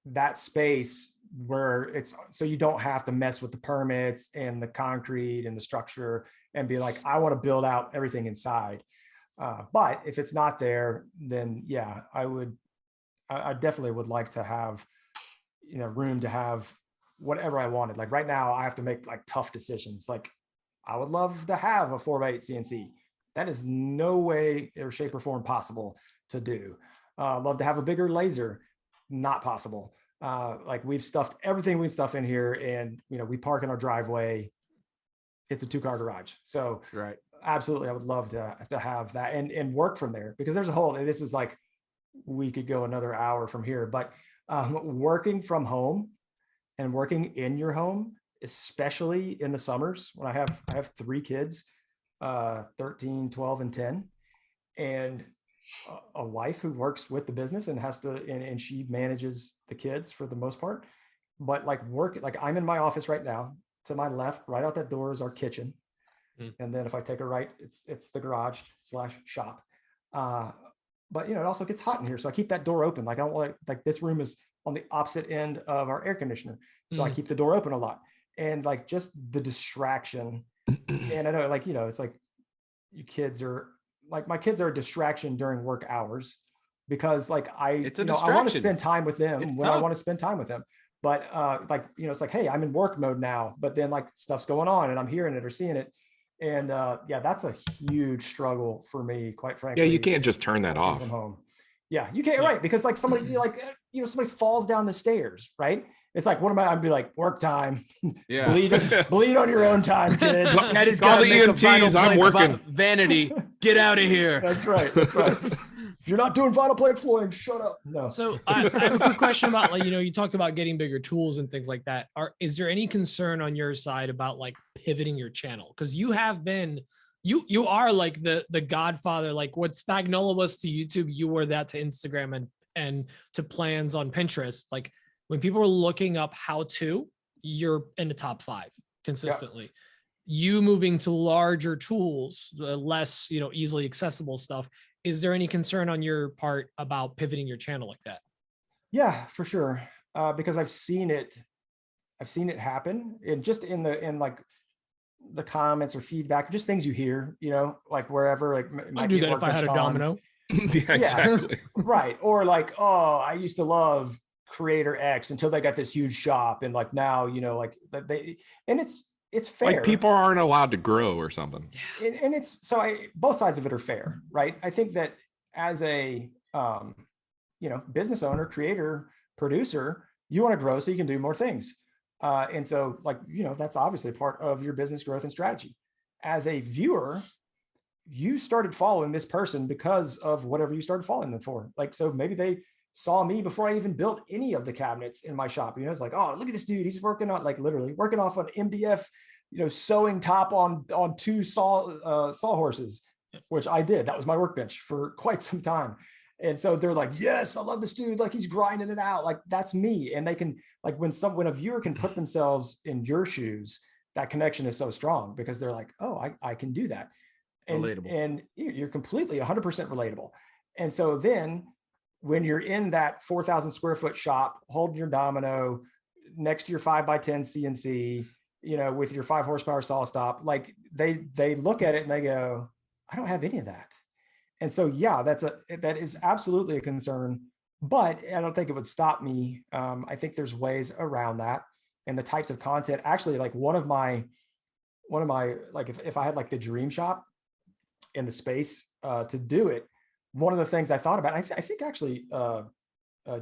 that space where it's so you don't have to mess with the permits and the concrete and the structure and be like, I want to build out everything inside. But if it's not there, then yeah, I definitely would like to have, room to have whatever I wanted. Like right now I have to make like tough decisions. Like I would love to have a 4x8 CNC. That is no way or shape or form possible to do. Love to have a bigger laser. Not possible. Like we've stuffed everything we stuff in here, and we park in our driveway. It's a 2-car garage. So right. Absolutely, I would love to have that and work from there, because there's this is like, we could go another hour from here, but working from home and working in your home, especially in the summers when I have 3 kids, 13, 12, and 10, and a wife who works with the business and has to, and she manages the kids for the most part. But like I'm in my office right now. To my left, right out that door is our kitchen. And then if I take a right, it's the garage / shop. But it also gets hot in here. So I keep that door open. Like I don't want like this room is on the opposite end of our air conditioner. So I keep the door open a lot. And like just the distraction. And I know it's like you kids are like, my kids are a distraction during work hours, because like I want to spend time with them when I want to spend time with them. But it's like, hey, I'm in work mode now, but then like stuff's going on and I'm hearing it or seeing it. And that's a huge struggle for me, quite frankly. Yeah, you can't just turn that off from home. Yeah, you can't, right? Because like somebody, somebody falls down the stairs, right? It's like, I'd be like, work time. Yeah, bleed on your own time, kid. Daddy's got the EMTs. I'm working. Vanity, get out of here. That's right. If you're not doing vinyl plate flooring, shut up. No. So I have a quick question about you talked about getting bigger tools and things like that. Is there any concern on your side about like pivoting your channel? Because you have been, you are like the godfather. Like what Spagnola was to YouTube, you were that to Instagram and to plans on Pinterest. Like when people are looking up how to, you're in the top 5 consistently. Yep. You moving to larger tools, less easily accessible stuff. Is there any concern on your part about pivoting your channel like that? Yeah, for sure. Because I've seen it happen, and just in like the comments or feedback, just things you hear, like wherever, like I'd do that if I had a domino. Yeah, exactly. Right. Or like, oh, I used to love creator X until they got this huge shop, and like now, like and it's fair. Like people aren't allowed to grow or something. And it's both sides of it are fair, right? I think that as a business owner, creator, producer, you want to grow so you can do more things. And so like, that's obviously part of your business growth and strategy. As a viewer, you started following this person because of whatever you started following them for. Like, so maybe they saw me before I even built any of the cabinets in my shop. It's like, oh, look at this dude. He's working on literally working off an MDF, sewing top on 2 saw horses, which I did. That was my workbench for quite some time. And so they're like, yes, I love this dude. Like he's grinding it out. Like that's me. And they can like, when a viewer can put themselves in your shoes, that connection is so strong, because they're like, oh, I can do that. And, relatable. And you're completely 100% relatable. And so then when you're in that 4,000 square foot shop, holding your domino next to your 5x10 CNC, with your 5 horsepower saw stop, like they look at it and they go, I don't have any of that. And so, yeah, that is absolutely a concern, but I don't think it would stop me. I think there's ways around that, and the types of content. Actually, like one of my like if I had like the dream shop in the space to do it, one of the things I thought about, I think actually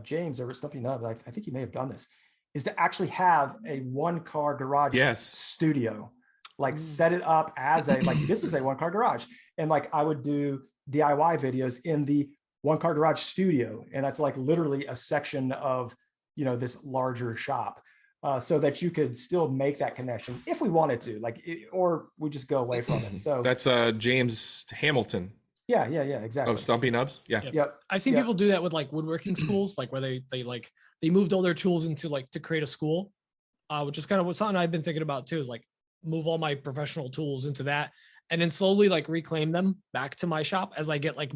James over at Stumpy Nub, I think he may have done this, is to actually have a 1-car garage studio, like set it up as this is a 1-car garage. And like, I would do DIY videos in the 1-car garage studio. And that's like literally a section of, this larger shop, so that you could still make that connection if we wanted to, or we just go away from it. So that's James Hamilton. Yeah, exactly. Oh, Stumpy Nubs. Yeah. Yep. I've seen people do that with like woodworking schools, like where they moved all their tools into like to create a school. which is kind of something I've been thinking about too, is like move all my professional tools into that and then slowly like reclaim them back to my shop as I get like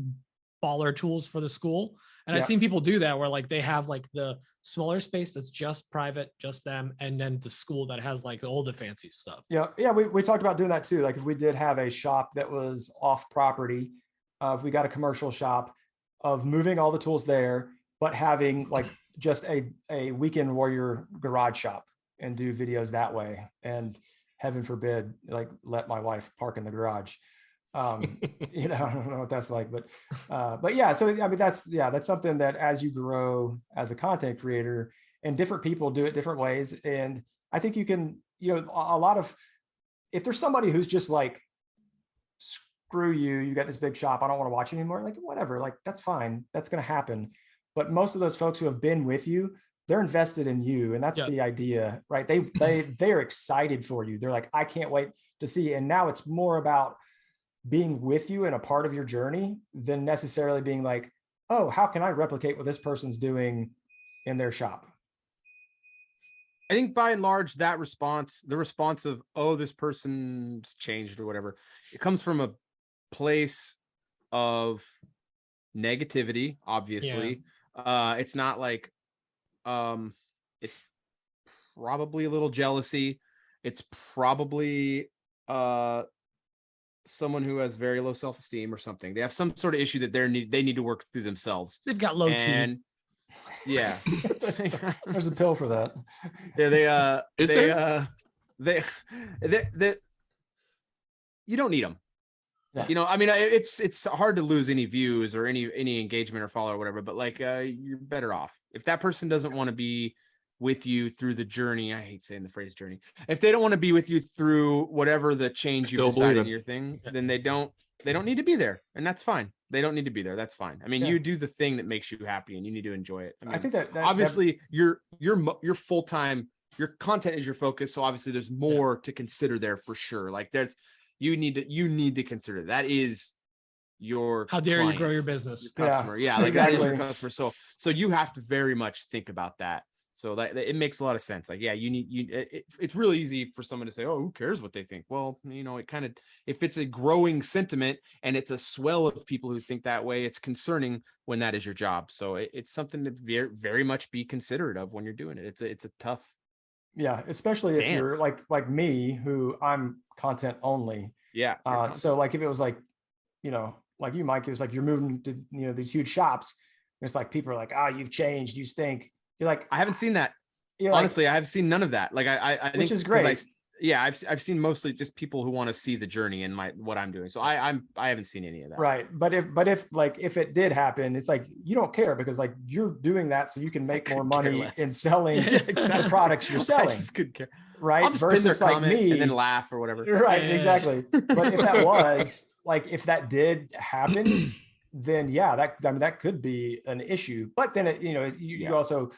baller tools for the school. And I've seen people do that where like they have like the smaller space that's just private, just them, and then the school that has like all the fancy stuff. Yeah. We talked about doing that too. Like if we did have a shop that was off property, if we got a commercial shop, of moving all the tools there, but having like just a weekend warrior garage shop and do videos that way. And heaven forbid, like let my wife park in the garage. You know, I don't know what that's like, but yeah. So, I mean, that's something that as you grow as a content creator and different people do it different ways. And I think you can, you know, a lot of, if there's somebody who's just like, screw you, you got this big shop, I don't want to watch you anymore. Like, whatever, like, that's fine. That's going to happen. But most of those folks who have been with you, they're invested in you. And that's the idea, right? They're excited for you. They're like, I can't wait to see. And now it's more about being with you and a part of your journey than necessarily being like, oh, how can I replicate what this person's doing in their shop? I think by and large, that response, the response of, oh, this person's changed or whatever, it comes from a place of negativity, obviously. It's not like, it's probably a little jealousy. It's probably someone who has very low self-esteem or something. They have some sort of issue that they need to work through themselves. They've got low T. Yeah. There's a pill for that. Yeah, they you don't need them. Yeah. You know, I mean, it's hard to lose any views or any engagement or follow or whatever, but like you're better off if that person doesn't want to be with you through the journey. I hate saying the phrase journey. If they don't want to be with you through whatever the change you decide in your thing, then they don't need to be there, and that's fine. They don't need to be there. That's fine. I mean, you do the thing that makes you happy, and you need to enjoy it. I mean, I think that obviously you're full-time. Your content is your focus, so obviously there's more to consider there for sure. Like you need to consider that is your how dare you grow your business, your customer. Yeah, like exactly. That is your customer. So you have to very much think about that. So that it makes a lot of sense. Like, yeah, it's really easy for someone to say, oh, who cares what they think? Well, you know, it kind of, if it's a growing sentiment and it's a swell of people who think that way, it's concerning when that is your job. So it's something to very, very much be considerate of when you're doing it. It's a tough. Yeah. Especially if you're like me, who I'm content only. Yeah. So like, if it was like, you know, like you, Mike, it was like, you're moving to, you know, these huge shops. It's like, people are like, oh, you've changed, you stink. You're like, I haven't seen that. Honestly, like, I have seen none of that. Like I think, which is great. I've seen mostly just people who want to see the journey in what I'm doing. So I haven't seen any of that. Right. But if it did happen, it's like, you don't care because like you're doing that so you can make more money in selling the products you're selling. I just couldn't care. Right. I'll just versus like me and then laugh or whatever. Right. Yeah. Exactly. But if that was like, if that did happen, then that could be an issue. But then you also,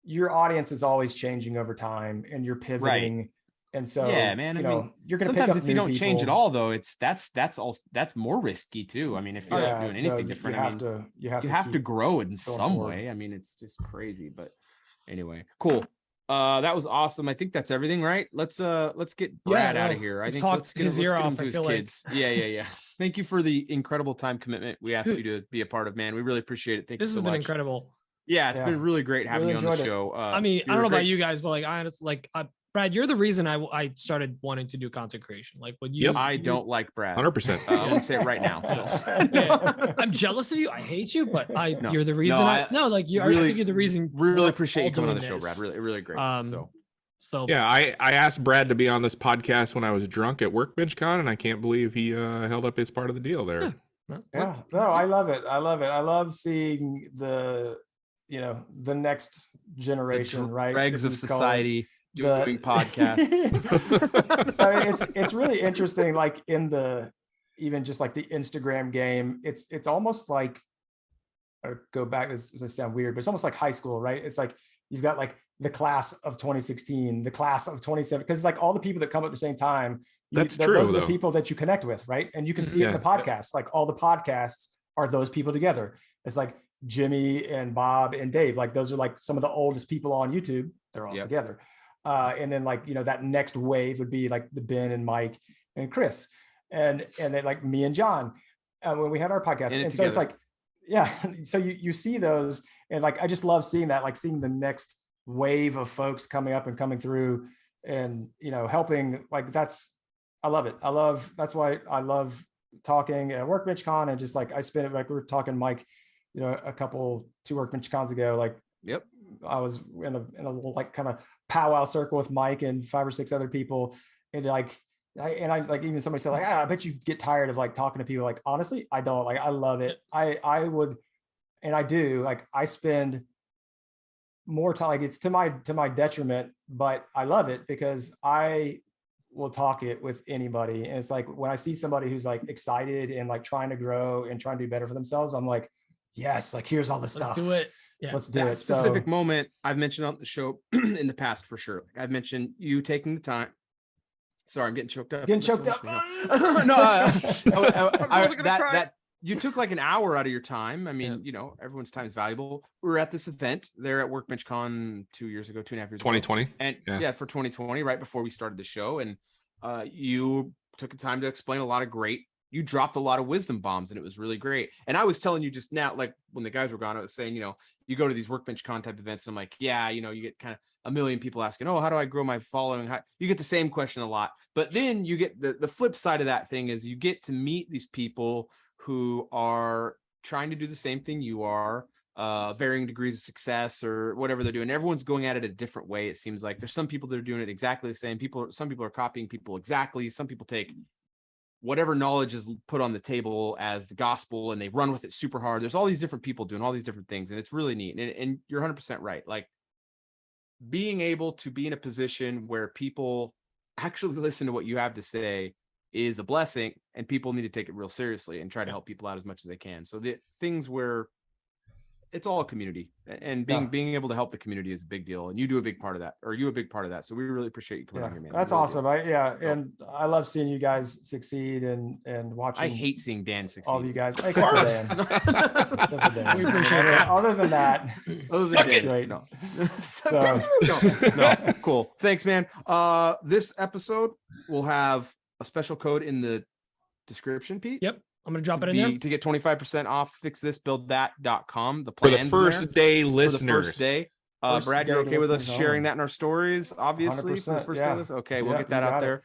your audience is always changing over time and you're pivoting. Right. And so, yeah, man, you're going to sometimes if you don't change at all though, that's more risky too. I mean, if you're not doing anything different, you have to grow in some way. I mean, it's just crazy, but anyway, cool. That was awesome. I think that's everything, right? Let's get Brad out of here. I think let's get him to his kids. Yeah. Thank you for the incredible time commitment we asked you to be a part of, man. We really appreciate it. Thank you so much. This has been incredible. Yeah, it's been really great having you on the show. I mean, I don't know about you guys, but like, honestly, Brad, you're the reason I started wanting to do content creation. Like when you, I don't like Brad. 100%. I'm gonna say it right now. So I'm jealous of you. I hate you, but you're the reason. You're the reason. Really appreciate you coming on the show, Brad. Really great. So yeah, I asked Brad to be on this podcast when I was drunk at Workbench Con, and I can't believe he held up his part of the deal there. Yeah, no, I love it. I love seeing the next generation, right? Dregs of society doing podcasts. I mean, it's really interesting. Like even just like the Instagram game, it's almost like, or go back, this sound weird, but it's almost like high school, right? It's like you've got like the class of 2016, the class of 27, because it's like all the people that come at the same time. That's true. Those are the people that you connect with, right? And you can see it in the podcast. Like all the podcasts are those people together. It's like Jimmy and Bob and Dave. Like those are like some of the oldest people on YouTube. They're all together. And then like, that next wave would be like the Ben and Mike and Chris and then like me and John when we had our podcast. And so it's like, yeah. So you see those and like, I just love seeing that, like seeing the next wave of folks coming up and coming through and, helping, like I love it. That's why I love talking at Workbench Con and just like, I spent it, like we were talking, Mike, 2 Workbench Cons ago, like, yep. I was in a little like kind of powwow circle with Mike and 5 or 6 other people. And like, I like, even somebody said like, I bet you get tired of like talking to people. Like, honestly, I don't. Like, I love it. I would, and I do, like, I spend more time, like it's to my detriment, but I love it because I will talk it with anybody. And it's like, when I see somebody who's like excited and like trying to grow and trying to do better for themselves, I'm like, yes, like here's all the stuff. Let's do it. Yeah. Let's do that it. Specific moment I've mentioned on the show in the past for sure. Like I've mentioned you taking the time. Sorry, I'm getting choked up. Getting choked up. That you took like an hour out of your time. I mean, everyone's time is valuable. We were at this event there at Workbench Con 2 years ago, 2.5 years 2020. ago. And for 2020, right before we started the show. And you took the time to explain a lot of great. You dropped a lot of wisdom bombs and it was really great. And I was telling you just now, like when the guys were gone, I was saying, you go to these Workbench Con type events. And I'm like, yeah, you get kind of a million people asking, oh, how do I grow my following? You get the same question a lot. But then you get the flip side of that thing is you get to meet these people who are trying to do the same thing you are, varying degrees of success or whatever they're doing. Everyone's going at it a different way. It seems like there's some people that are doing it exactly the same. Some people are copying people exactly. Some people take whatever knowledge is put on the table as the gospel and they run with it super hard. There's all these different people doing all these different things. And it's really neat. And you're 100% right. Like being able to be in a position where people actually listen to what you have to say is a blessing, and people need to take it real seriously and try to help people out as much as they can. So the things where it's all a community, and being able to help the community is a big deal. And you do a big part of that, or you a big part of that. So we really appreciate you coming on here, man. That's awesome. And I love seeing you guys succeed and watching. I hate seeing Dan succeed. All of you guys, except for Dan. We appreciate it. Other than that, great. No. Cool. Thanks, man. This episode will have a special code in the description, Pete. Yep. I'm going to drop it in there. To get 25% off fixthisbuildthat.com. The for the first day listeners. For the first day. Brad, you're okay with us sharing that in our stories, obviously, for the first day listeners? Okay, we'll get that out there.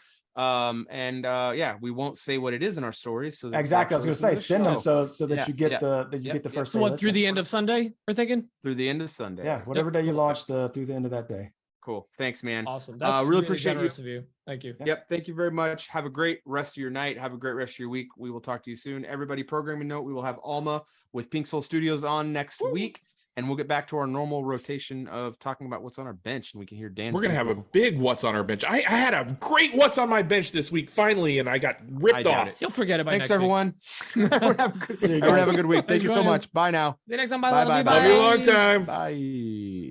We won't say what it is in our stories. So exactly. I was going to say, send them so that you get the first day. So what, through the end of Sunday, we're thinking? Through the end of Sunday. Yeah, whatever day you launch, through the end of that day. Cool. Thanks, man. Awesome. That's really appreciate you. Thank you. Yep. Thank you very much. Have a great rest of your night. Have a great rest of your week. We will talk to you soon. Everybody, programming note, we will have Alma with Pink Soul Studios on next week, and we'll get back to our normal rotation of talking about what's on our bench, and we can hear Dan. We're going to have a big what's on our bench. I had a great what's on my bench this week, finally, and I got ripped off. You'll forget about it. Thanks, everyone. Everyone have a good week. Thank you so much. Bye now. See you next time. Bye. Bye. Love you a long time. Bye.